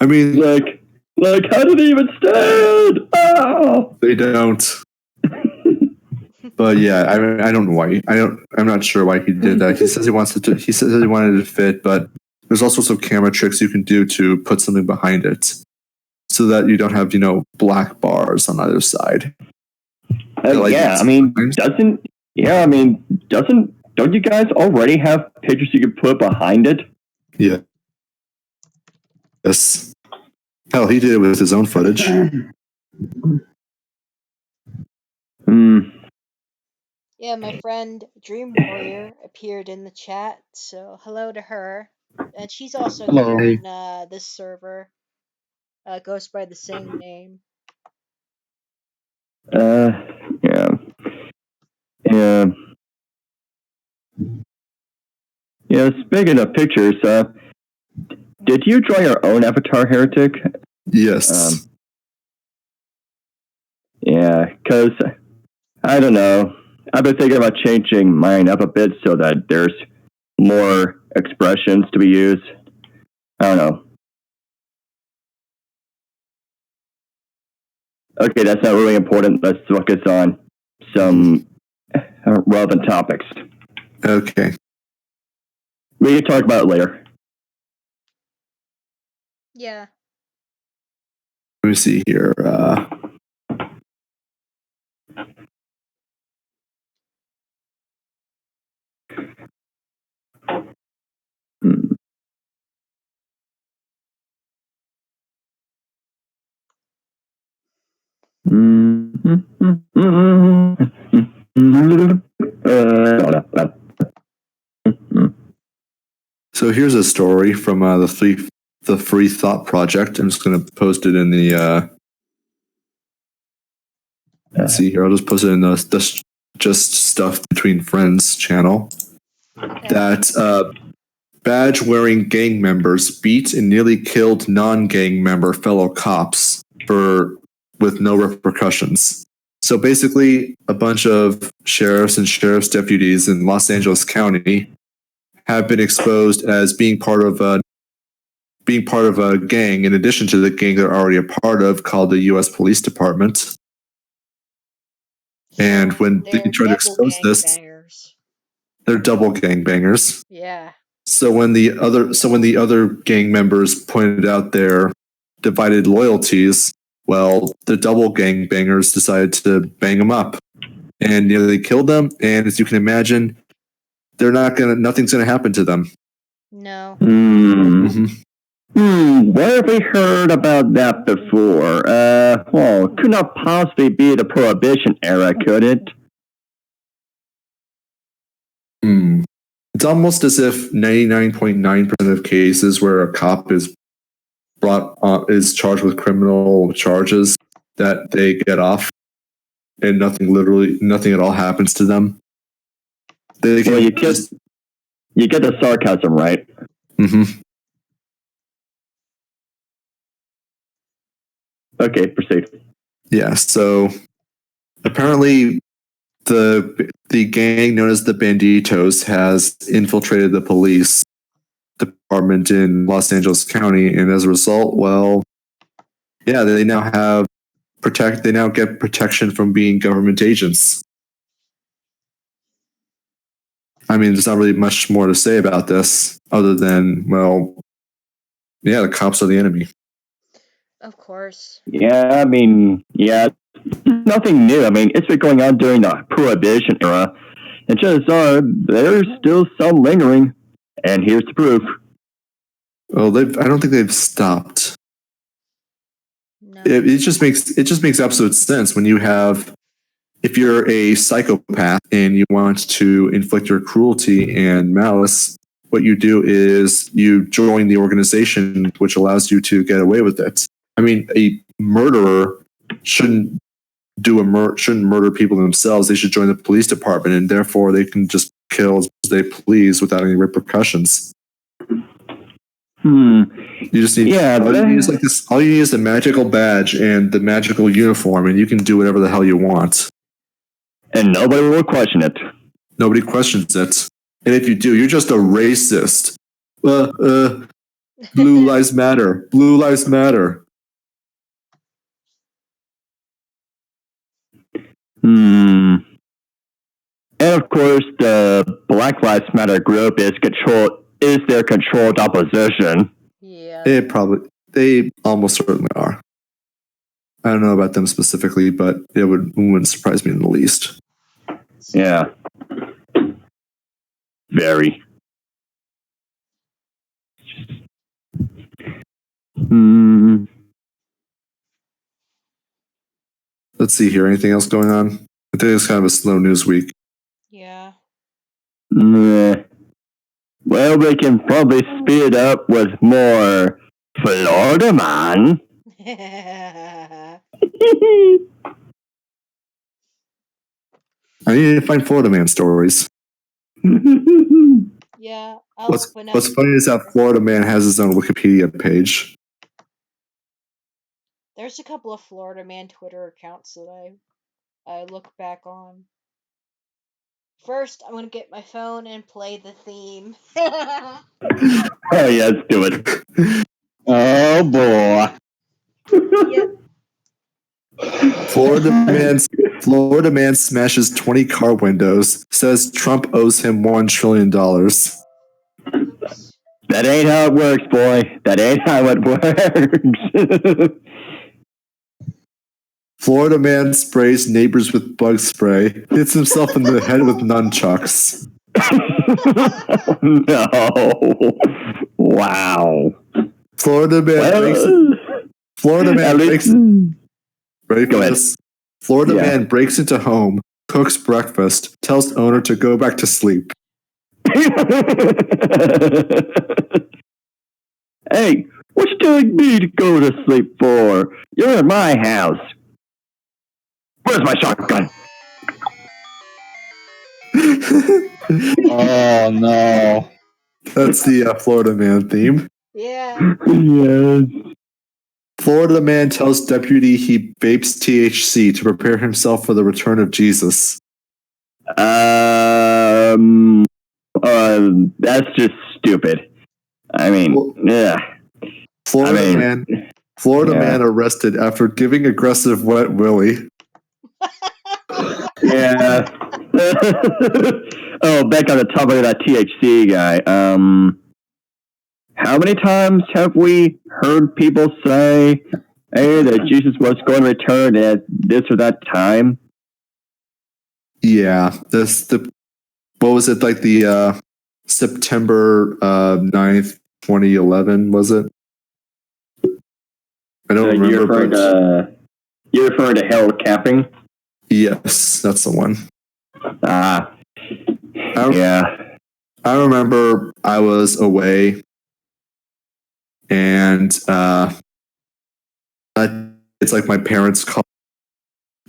I mean, like how do they even stand? Oh! They don't. But yeah, I don't know why. I'm not sure why he did that. He says he wants to. He says he wanted it to fit, but there's all sorts of camera tricks you can do to put something behind it, so that you don't have black bars on either side. Don't you guys already have pictures you can put behind it? Yeah. Yes. Hell, he did it with his own footage. Yeah, my friend Dream Warrior appeared in the chat, so hello to her. And she's also here in this server. Goes by the same name. Yeah. Yeah, speaking of pictures, did you draw your own avatar, Heretic? Yes. Yeah, because, I don't know. I've been thinking about changing mine up a bit so that there's more expressions to be used. I don't know. Okay, that's not really important. Let's focus on some relevant topics. Okay. We can talk about it later. Yeah. Let me see here. So here's a story from the Free Thought Project. I'm just going to post it in the. Let's see here. I'll just post it in the Just Stuff Between Friends channel. Okay. That badge-wearing gang members beat and nearly killed non-gang member fellow cops with no repercussions. So basically, a bunch of sheriffs and sheriff's deputies in Los Angeles County have been exposed as being part of a gang, in addition to the gang they're already a part of, called the U.S. Police Department. And when they try to expose this, they're double gangbangers. Yeah. So when the other gang members pointed out their divided loyalties, well, the double gangbangers decided to bang them up, and they killed them. And as you can imagine, nothing's gonna happen to them. No. Where have we heard about that before? Well, could not possibly be the Prohibition era, could it? It's almost as if 99.9% of cases where a cop is charged with criminal charges, that they get off and nothing at all happens to them. You get the sarcasm, right? Mm-hmm. Okay, proceed. Yeah, so apparently the gang known as the Banditos has infiltrated the police department in Los Angeles County, and as a result, well, yeah, they now get protection from being government agents. I mean, there's not really much more to say about this other than, well, yeah, the cops are the enemy. Of course. Yeah, I mean, yeah, nothing new. I mean, it's been going on during the Prohibition era, and chances are there's still some lingering. And here's the proof. Well, I don't think they've stopped. No. It just makes absolute sense when if you're a psychopath and you want to inflict your cruelty and malice, what you do is you join the organization, which allows you to get away with it. I mean, a murderer shouldn't shouldn't murder people themselves. They should join the police department, and therefore they can just kill as they please without any repercussions. You just need all you need is the magical badge and the magical uniform, and you can do whatever the hell you want. And nobody will question it. Nobody questions it. And if you do, you're just a racist. Blue lives matter. Blue lives matter. And of course, the Black Lives Matter group is their controlled opposition. Yeah. They almost certainly are. I don't know about them specifically, but it wouldn't surprise me in the least. Yeah. Very. Let's see here. Anything else going on? I think it's kind of a slow news week. Yeah. Well, we can probably speed up with more Florida Man. I need to find Florida Man stories. Yeah. What's funny is that Florida Man has his own Wikipedia page. There's a couple of Florida Man Twitter accounts that I look back on. First, I'm gonna get my phone and play the theme. Oh yeah, let's do it. Oh boy. Yep. Florida man smashes 20 car windows. Says Trump owes him $1 trillion. That ain't how it works, boy. That ain't how it works. Florida man sprays neighbors with bug spray. Hits himself in the head with nunchucks. No. Wow. Florida man breaks into home, cooks breakfast, tells owner to go back to sleep. Hey, what you telling me to go to sleep for? You're in my house. Where's my shotgun? Oh no. That's the Florida man theme. Yeah. Yes. Florida man tells deputy he vapes THC to prepare himself for the return of Jesus. That's just stupid. I mean, yeah. Florida man arrested after giving aggressive wet willy. Yeah. Oh, back on the topic of that THC guy. How many times have we heard people say, "Hey, that Jesus was going to return at this or that time"? Yeah, what was it, like the September 9th, 2011, was it? I don't remember. You're referring to Harold Camping? Yes, that's the one. Yeah. I remember I was away, and it's like my parents called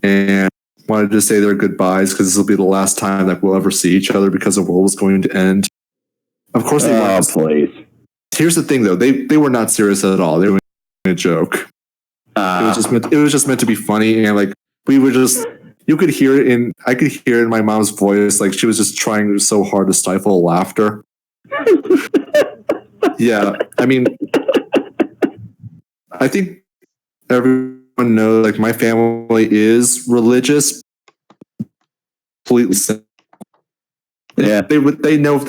and wanted to say their goodbyes because this will be the last time that we'll ever see each other because the world was going to end. Of course they weren't. Please. Here's the thing, though. They were not serious at all. They were a joke. It was just meant to be funny, and like we were just. You could hear it I could hear it in my mom's voice, like she was just trying so hard to stifle laughter. Yeah, I mean, I think everyone knows, like, my family is religious. Completely. Yeah, they would know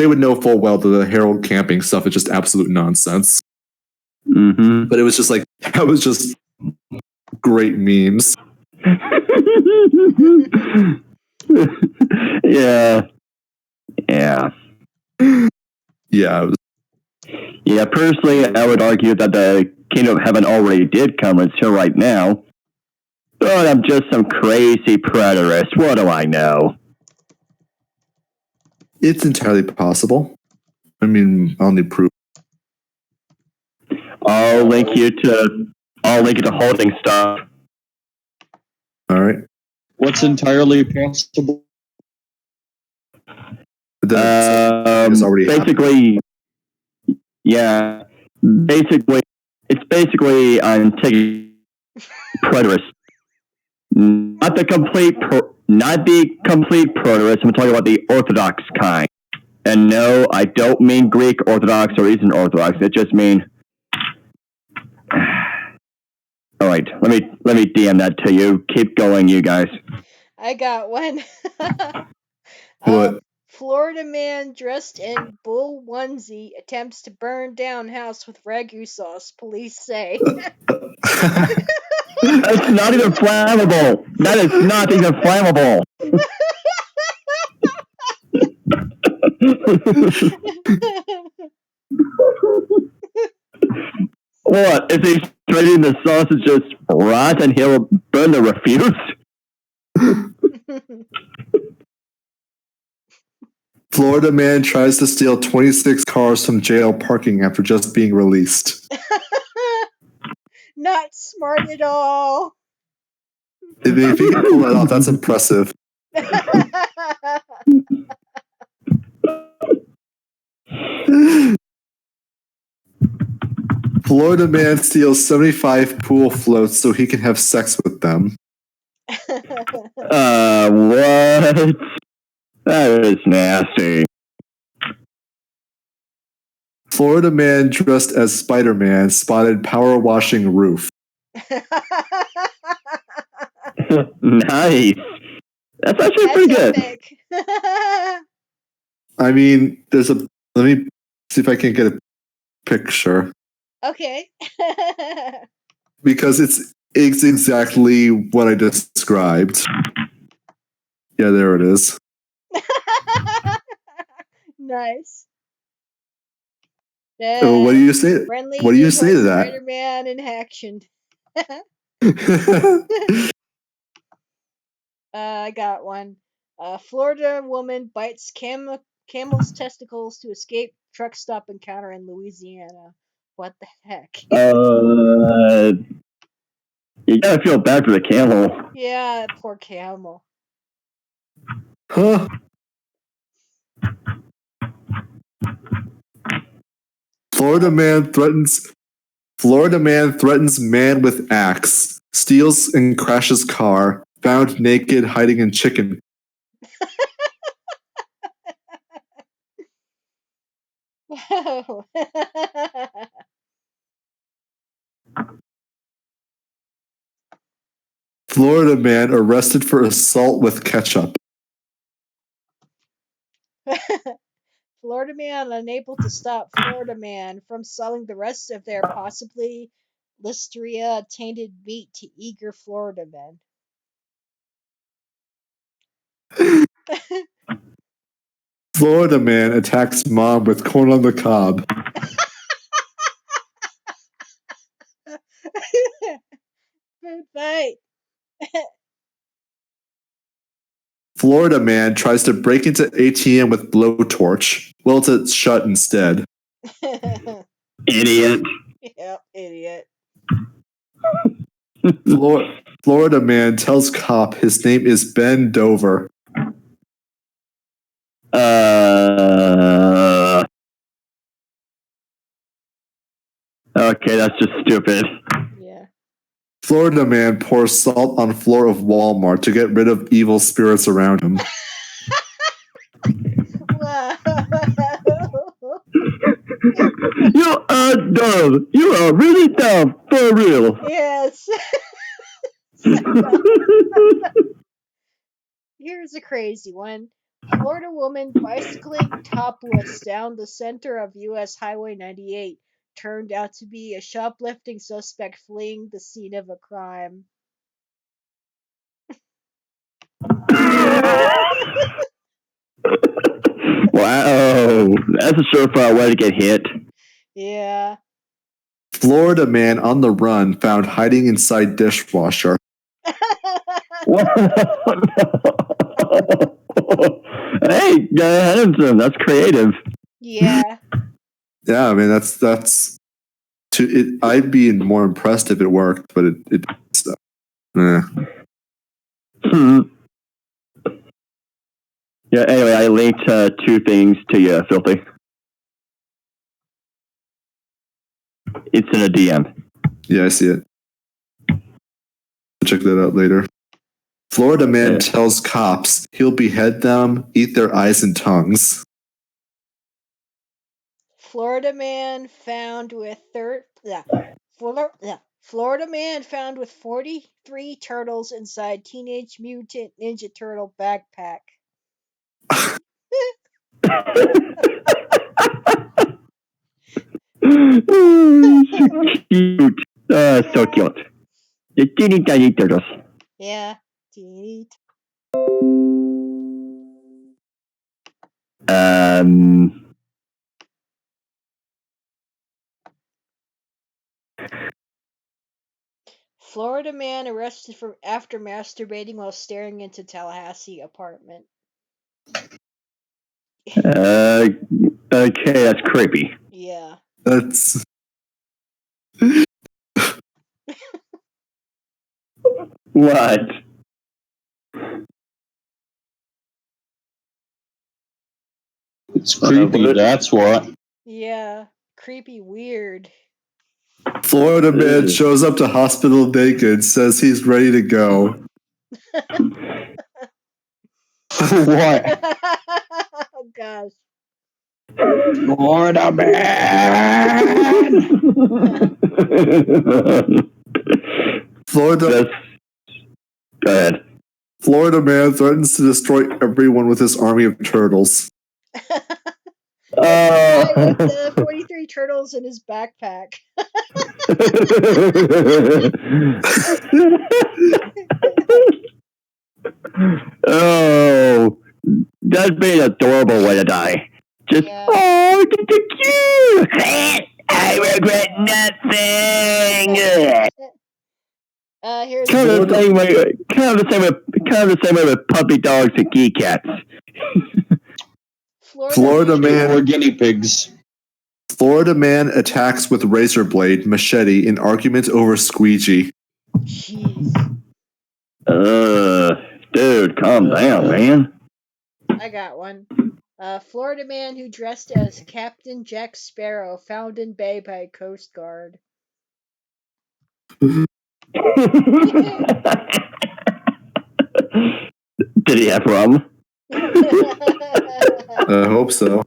full well that the Harold Camping stuff is just absolute nonsense. Mm-hmm. But it was just like, that was just great memes. Yeah. Personally, I would argue that the Kingdom of Heaven already did come. It's here right now. But I'm just some crazy preterist. What do I know? It's entirely possible. I mean, I'll need proof. I'll link you to holding stuff. All right. What's entirely possible? Basically, yeah. Basically, it's basically on taking preterist. Not the complete preterist. I'm talking about the Orthodox kind. And no, I don't mean Greek Orthodox or Eastern Orthodox. It just means. All right, let me DM that to you. Keep going, you guys. I got one. What? Florida man dressed in bull onesie attempts to burn down house with ragu sauce, police say. That's not even flammable. That is not even flammable. What? If he's trading the sausage just rot and he'll burn the refuse? Florida man tries to steal 26 cars from jail parking after just being released. Not smart at all. If he can pull that off, that's impressive. Florida man steals 75 pool floats so he can have sex with them. What? That is nasty. Florida man dressed as Spider-Man spotted power washing roof. Nice. That's actually pretty good. Epic. I mean, let me see if I can get a picture. Okay. Because it's exactly what I described. Yeah, there it is. Nice. What do you say? Friendly What do you say to that? Spider-Man in action. I got one. Florida woman bites camel's testicles to escape truck stop encounter in Louisiana. What the heck? You gotta feel bad for the camel. Yeah, poor camel. Huh? Florida man threatens man with axe, steals and crashes car, found naked hiding in chicken. Wow. Florida man arrested for assault with ketchup. Florida man unable to stop Florida man from selling the rest of their possibly listeria tainted meat to eager Florida men. Florida man attacks mom with corn on the cob. Good fight. Florida man tries to break into ATM with blowtorch. Well, it's shut instead. Idiot. Yep, idiot. Florida man tells cop his name is Ben Dover. Okay, that's just stupid. Yeah. Florida man pours salt on floor of Walmart to get rid of evil spirits around him. Wow. You are dumb. You are really dumb. For real. Yes. Here's a crazy one. Florida woman bicycling topless down the center of U.S. Highway 98 turned out to be a shoplifting suspect fleeing the scene of a crime. Wow. That's a surefire way to get hit. Yeah. Florida man on the run found hiding inside dishwasher. Hey, handsome. That's creative. Yeah. Yeah, I mean that's. I'd be more impressed if it worked, but it. Yeah, anyway, I linked 2 things to you, Filthy. It's in a DM. Yeah, I see it. Check that out later. Florida man tells cops he'll behead them, eat their eyes and tongues. Florida man found with Florida man found with 43 turtles inside Teenage Mutant Ninja Turtle backpack. Cute. So cute. The teeny tiny turtles. Yeah, teeny. Florida man arrested after masturbating while staring into Tallahassee apartment. Okay, that's creepy. Yeah. That's What? It's creepy, that's what. Yeah. Creepy weird. Florida man shows up to hospital naked, says he's ready to go. What? Oh gosh. Florida man! Florida Go ahead. Florida man threatens to destroy everyone with his army of turtles. With the 43 turtles in his backpack. Oh, that'd be an adorable way to die. Just, oh, cute. I regret nothing. Here's kind of the same way with puppy dogs and kitty cats. Florida man or guinea pigs. Florida man attacks with razor blade machete in argument over squeegee. Jeez. Dude, calm down, man. I got one. Florida man who dressed as Captain Jack Sparrow found in bay by Coast Guard. Did he have rum? I hope so.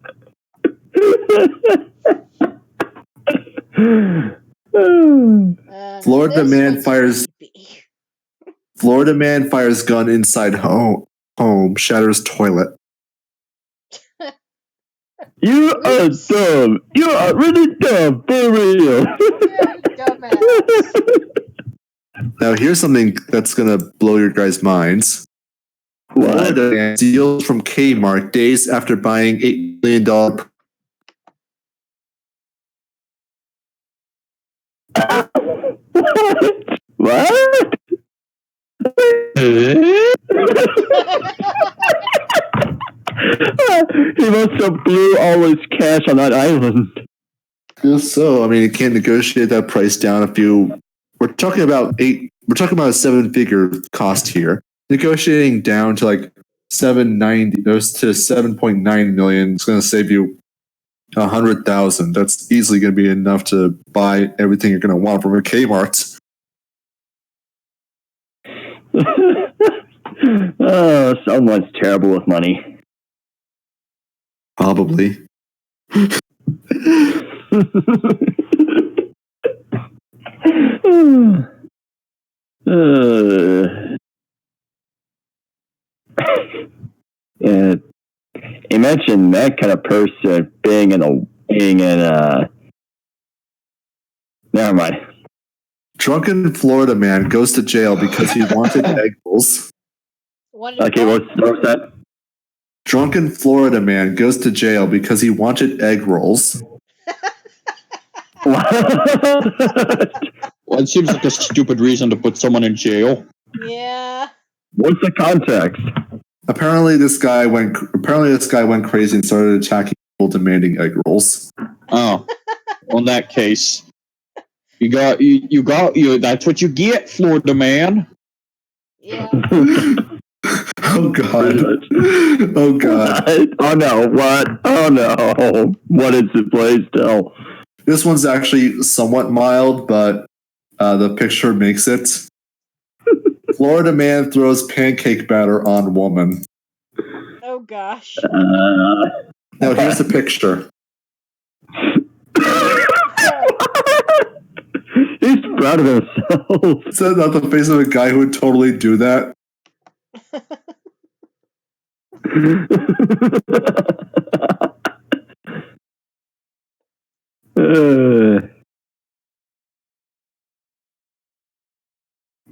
Florida man fires gun inside home, shatters toilet. You are dumb. You are really dumb, for real. Dumbass. Now here's something that's gonna blow your guys' minds. Florida man steals from Kmart days after buying $8 million. What? He must have blew all his cash on that island. So, I mean, you can't negotiate that price down a few. We're talking about a 7-figure cost here. Negotiating down to like 790, goes to 7.9 million. It's going to save you 100,000. That's easily going to be enough to buy everything you're going to want from a Kmart. Oh, someone's terrible with money. Probably. Imagine that kind of person being in a. Never mind. Drunken Florida man goes to jail because he wanted egg rolls. Okay, what's that? Drunken Florida man goes to jail because he wanted egg rolls. Well, it seems like a stupid reason to put someone in jail. Yeah. What's the context? Apparently, this guy went crazy and started attacking people demanding egg rolls. Oh, well, in that case, you got. That's what you get, Florida man. Yeah. Oh god. Oh god. Oh no, what? Oh no. What is it? Please tell. This one's actually somewhat mild, but the picture makes it. Florida man throws pancake batter on woman. Oh gosh. Now here's the picture. He's proud of himself. Is that not the face of a guy who would totally do that?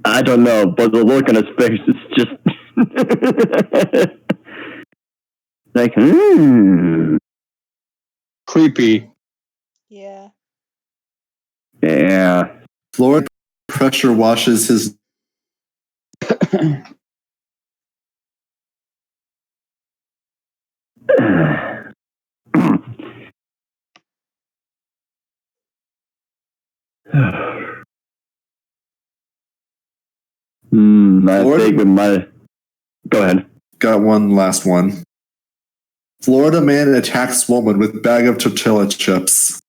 I don't know, but the look on his face is just like, Creepy. Yeah. Yeah. Florida pressure washes his. I think we might. Go ahead. Got one last one. Florida man attacks woman with bag of tortilla chips.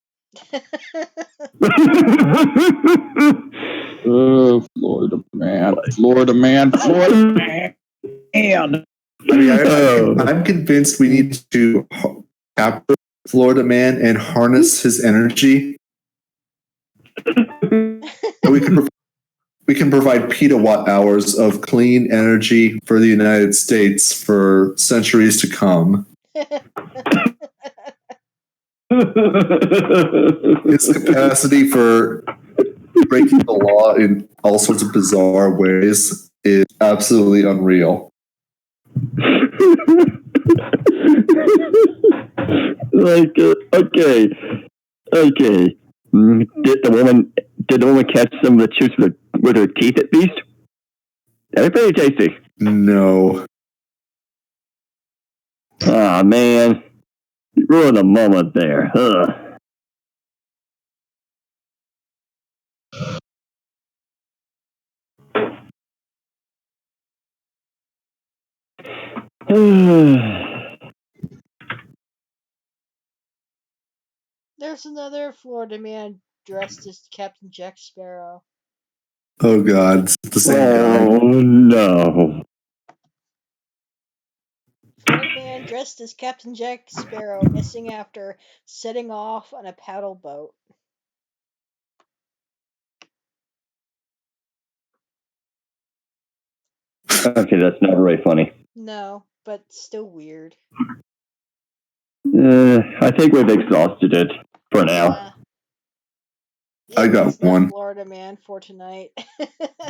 Oh, Florida man. Florida man. Florida man. I mean, I'm convinced we need to capture Florida man and harness his energy. We can provide petawatt hours of clean energy for the United States for centuries to come. His capacity for breaking the law in all sorts of bizarre ways is absolutely unreal. Like, okay. Did the woman catch some of the chips with her teeth at least? That was pretty tasty. No. Oh man, you ruined the moment there. There's another Florida man dressed as Captain Jack Sparrow. Oh god, it's the same guy. Oh no. Florida man dressed as Captain Jack Sparrow missing after setting off on a paddle boat. Okay, that's not very funny. No, but still weird. I think we've exhausted it for now. Yeah, I got that's the one. Florida man for tonight.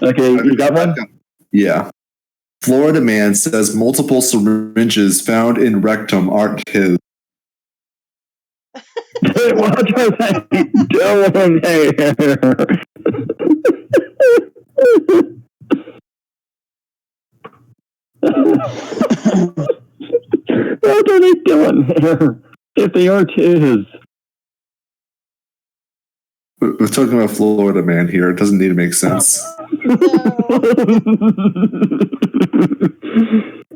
Okay, you got one? Yeah. Florida man says multiple syringes found in rectum aren't his. What are they doing here? What are they doing here? If they aren't his. We're talking about Florida man here. It doesn't need to make sense.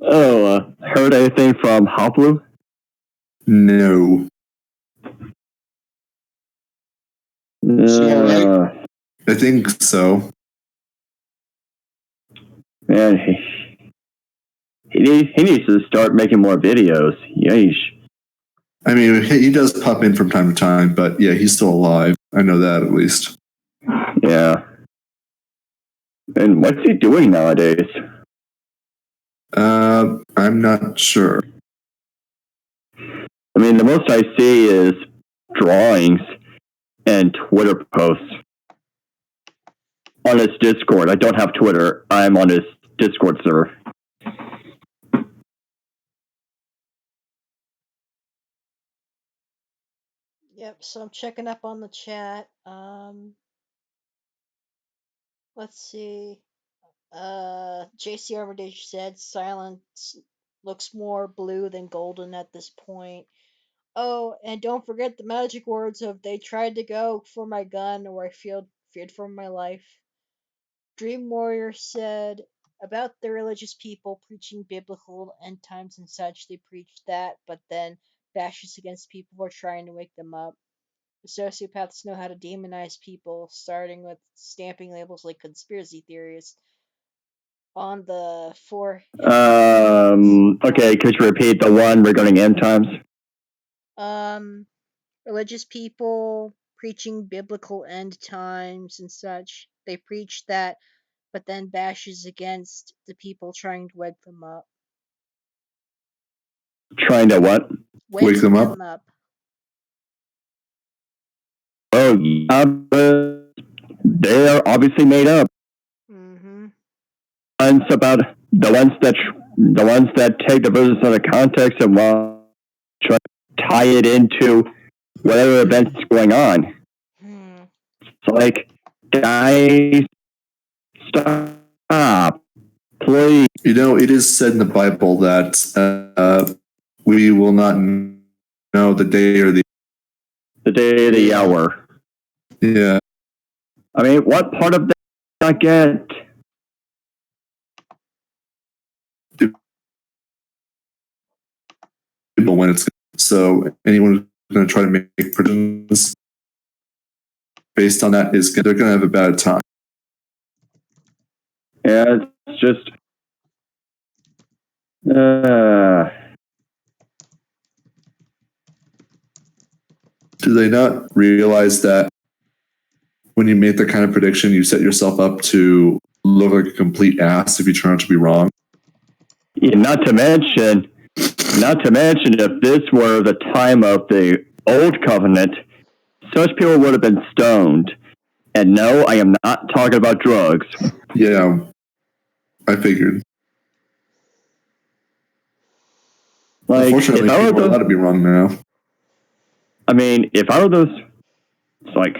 Oh, heard anything from Hoplu? No. I think so. Man, he needs to start making more videos. Yeesh. I mean, he does pop in from time to time, but yeah, he's still alive. I know that at least. Yeah. And what's he doing nowadays? I'm not sure. I mean, the most I see is drawings and Twitter posts on his Discord. I don't have Twitter. I'm on his Discord server. Yep, so I'm checking up on the chat. Let's see. JC Armitage said silence looks more blue than golden at this point. Oh, and don't forget the magic words of they tried to go for my gun or I feared for my life. Dream Warrior said about the religious people preaching biblical end times and such. They preached that, but then bashes against people who are trying to wake them up. The sociopaths know how to demonize people, starting with stamping labels like conspiracy theorists on the Okay, could you repeat the one regarding end times? Religious people preaching biblical end times and such. They preach that, but then bashes against the people trying to wake them up. Trying to what? Wake them up? Oh, yeah, but they are obviously made up. Mm-hmm. The ones that take the business out of context and want to try to tie it into whatever events going on. It's like, guys, stop, please. You know, it is said in the Bible that we will not know the day or the hour. Yeah. I mean, what part of that did I get? When it's so anyone who's going to try to make predictions based on that they're going to have a bad time. Yeah, it's just do they not realize that when you make that kind of prediction, you set yourself up to look like a complete ass if you turn out to be wrong? Yeah, not to mention, if this were the time of the old covenant, such people would have been stoned. And no, I am not talking about drugs. Yeah, I figured. Like, unfortunately, people are allowed to be wrong now. I mean, if I were those, it's like,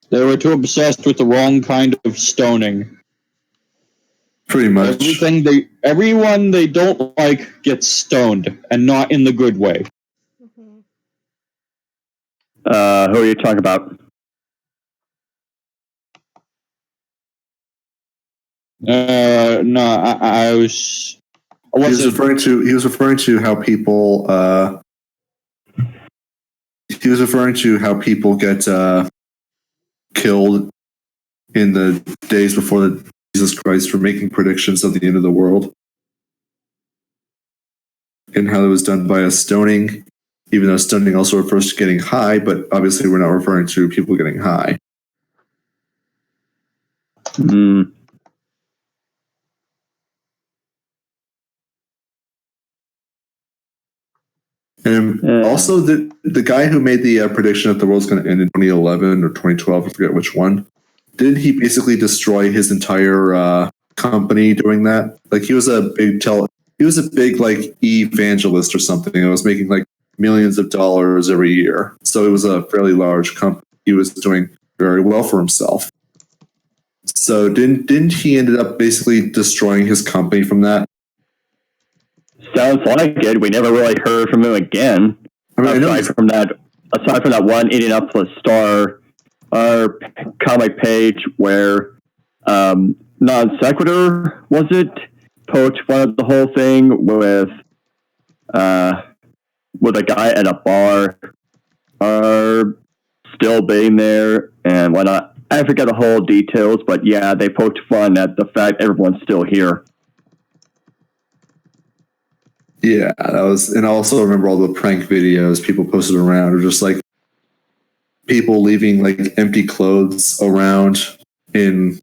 they were too obsessed with the wrong kind of stoning. Pretty much. Everyone they don't like gets stoned, and not in the good way. Mm-hmm. Who are you talking about? No, I was. He was referring to how people. He was referring to how people get killed in the days before Jesus Christ for making predictions of the end of the world, and how it was done by a stoning. Even though stoning also refers to getting high, but obviously we're not referring to people getting high. Mm. And also, the guy who made the prediction that the world's going to end in 2011 or 2012, I forget which one, didn't he basically destroy his entire company doing that? Like he was a big like evangelist or something. It was making like millions of dollars every year. So it was a fairly large company. He was doing very well for himself. So didn't he ended up basically destroying his company from that? Sounds like it. We never really heard from him again. I mean, aside from that one Indianapolis Star comic page where Non Sequitur, was it, poked fun of the whole thing with a guy at a bar still being there and whatnot. I forget the whole details, but yeah, they poked fun at the fact everyone's still here. Yeah, that was, and I also remember all the prank videos people posted around, or just like people leaving like empty clothes around. In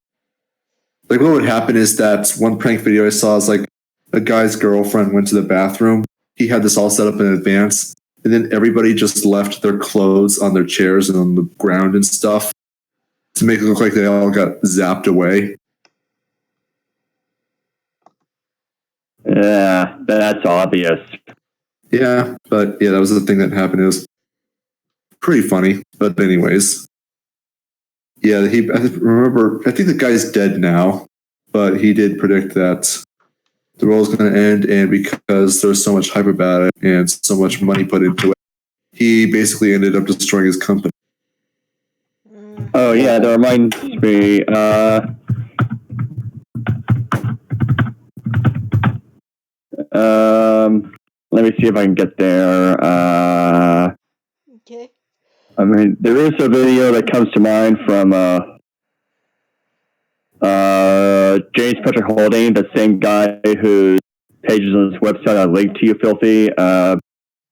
like, what would happen is that one prank video I saw is like a guy's girlfriend went to the bathroom. He had this all set up in advance, and then everybody just left their clothes on their chairs and on the ground and stuff to make it look like they all got zapped away. Yeah, that's obvious. Yeah, but yeah, that was the thing that happened. It was pretty funny. But anyways, yeah, I think the guy's dead now, but he did predict that the world's going to end, and because there was so much hype about it and so much money put into it, he basically ended up destroying his company. Oh yeah, that reminds me. Let me see if I can get there. Okay. I mean, there is a video that comes to mind from James Patrick Holding, the same guy whose pages on his website I linked to you, Filthy.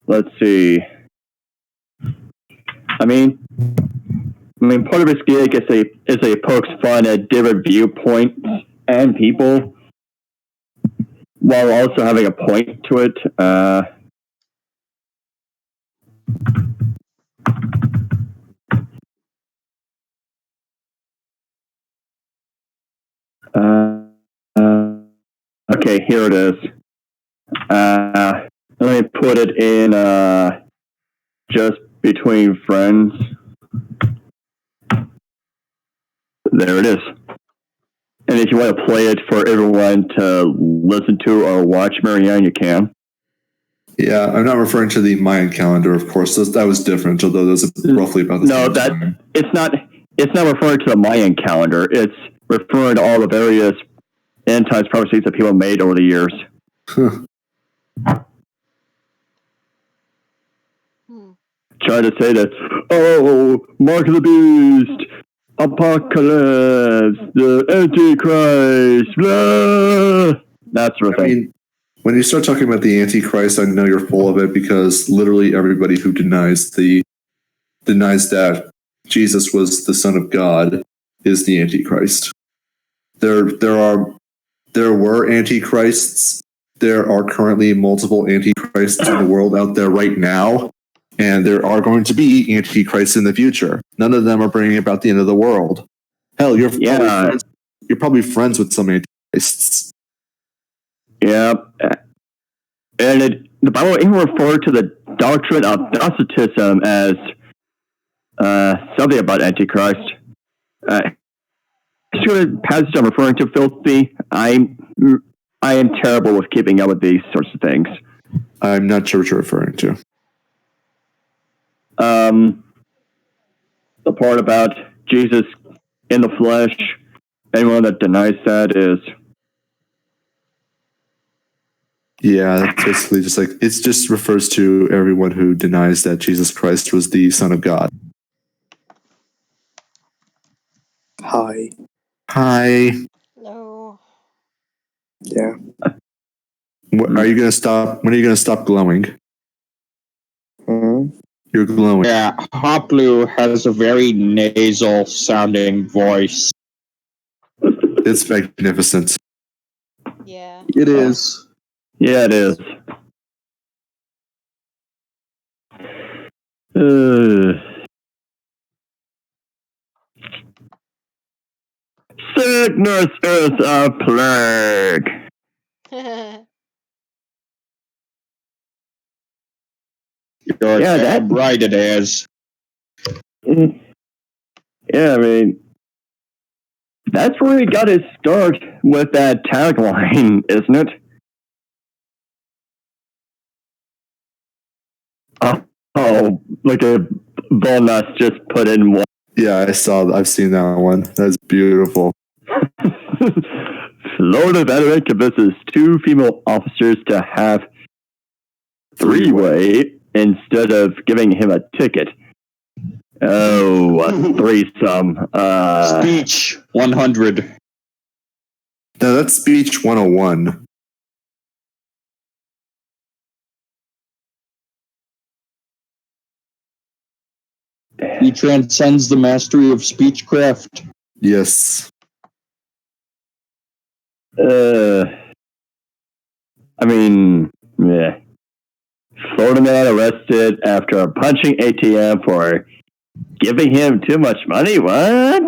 Let's see. I mean, part of his gig is a pokes fun at different viewpoints and people, while also having a point to it. Okay, here it is. Let me put it in just between friends. There it is. And if you want to play it for everyone to listen to or watch, Marianne, you can. Yeah, I'm not referring to the Mayan calendar, of course. That was different, although that's roughly about the same time. It's not referring to the Mayan calendar. It's referring to all the various end times prophecies that people made over the years. Trying to say that, Mark of the Beast, Apocalypse, the Antichrist, blah, that sort of thing. I mean, when you start talking about the Antichrist, I know you're full of it, because literally everybody who denies that Jesus was the Son of God is the Antichrist. There were Antichrists. There are currently multiple Antichrists in the world out there right now, and there are going to be Antichrists in the future. None of them are bringing about the end of the world. Hell, you're probably friends with some Antichrists. Yeah. And the Bible even referred to the doctrine of Docetism as something about Antichrist. Just the passage I'm referring to, Filthy. I am terrible with keeping up with these sorts of things. I'm not sure what you're referring to. The part about Jesus in the flesh, anyone that denies that is... Yeah, that's basically just like, it just refers to everyone who denies that Jesus Christ was the Son of God. Hi. Hello. Yeah. When are you gonna stop glowing? You're glowing. Yeah, Hot Blue has a very nasal sounding voice. It's magnificent. Yeah. It is. Yeah, it is. Sickness is a plague. You're damn right it is. Yeah, I mean, that's where he got his start with that tagline, isn't it? Oh, look at Volnus just put in one. Yeah, I've seen that one. That's beautiful. Florida veteran convinces 2 female officers to have three-way instead of giving him a ticket. Oh, a threesome. Speech 100. No, that's speech 101. He transcends the mastery of speechcraft. Yes. I mean, yeah. Florida man arrested after punching ATM for giving him too much money. What?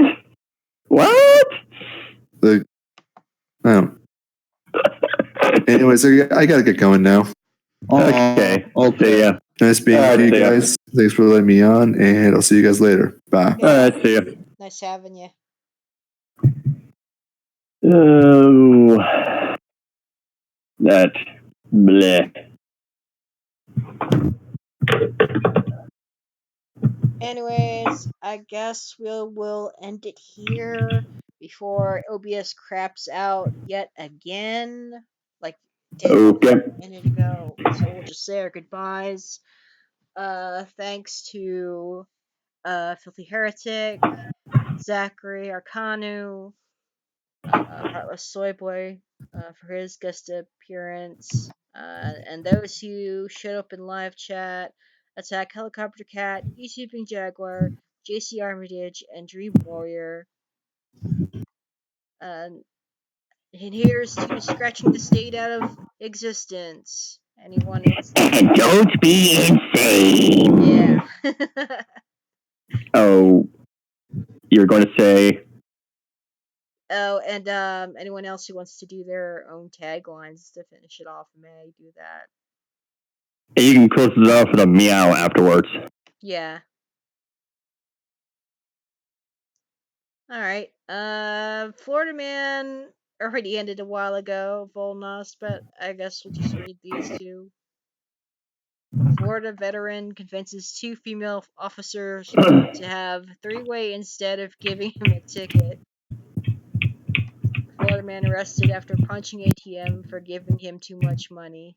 Anyways, I gotta get going now. Okay. Okay. See ya. Nice being with you guys. Thanks for letting me on, and I'll see you guys later. Bye. See ya. Nice having you. Oh, that bleh. Anyways, I guess we'll end it here before OBS craps out yet again, like it did Okay. a minute ago. So we'll just say our goodbyes. Thanks to Filthy Heretic, Zachary Arcanu, Heartless Soy Boy for his guest appearance, and those who showed up in live chat: Attack Helicopter Cat, YouTubing Jaguar, JC Armitage, and Dream Warrior. And here's to scratching the state out of existence. Anyone wants? And don't be insane. Yeah. Oh, you're going to say, Oh, and anyone else who wants to do their own taglines to finish it off may do that. you can close it off with a meow afterwards. Yeah. Alright. Florida Man already ended a while ago, Volnos, but I guess we'll just read these two. Florida veteran convinces two female officers to have three-way instead of giving him a ticket. Florida man arrested after punching ATM for giving him too much money.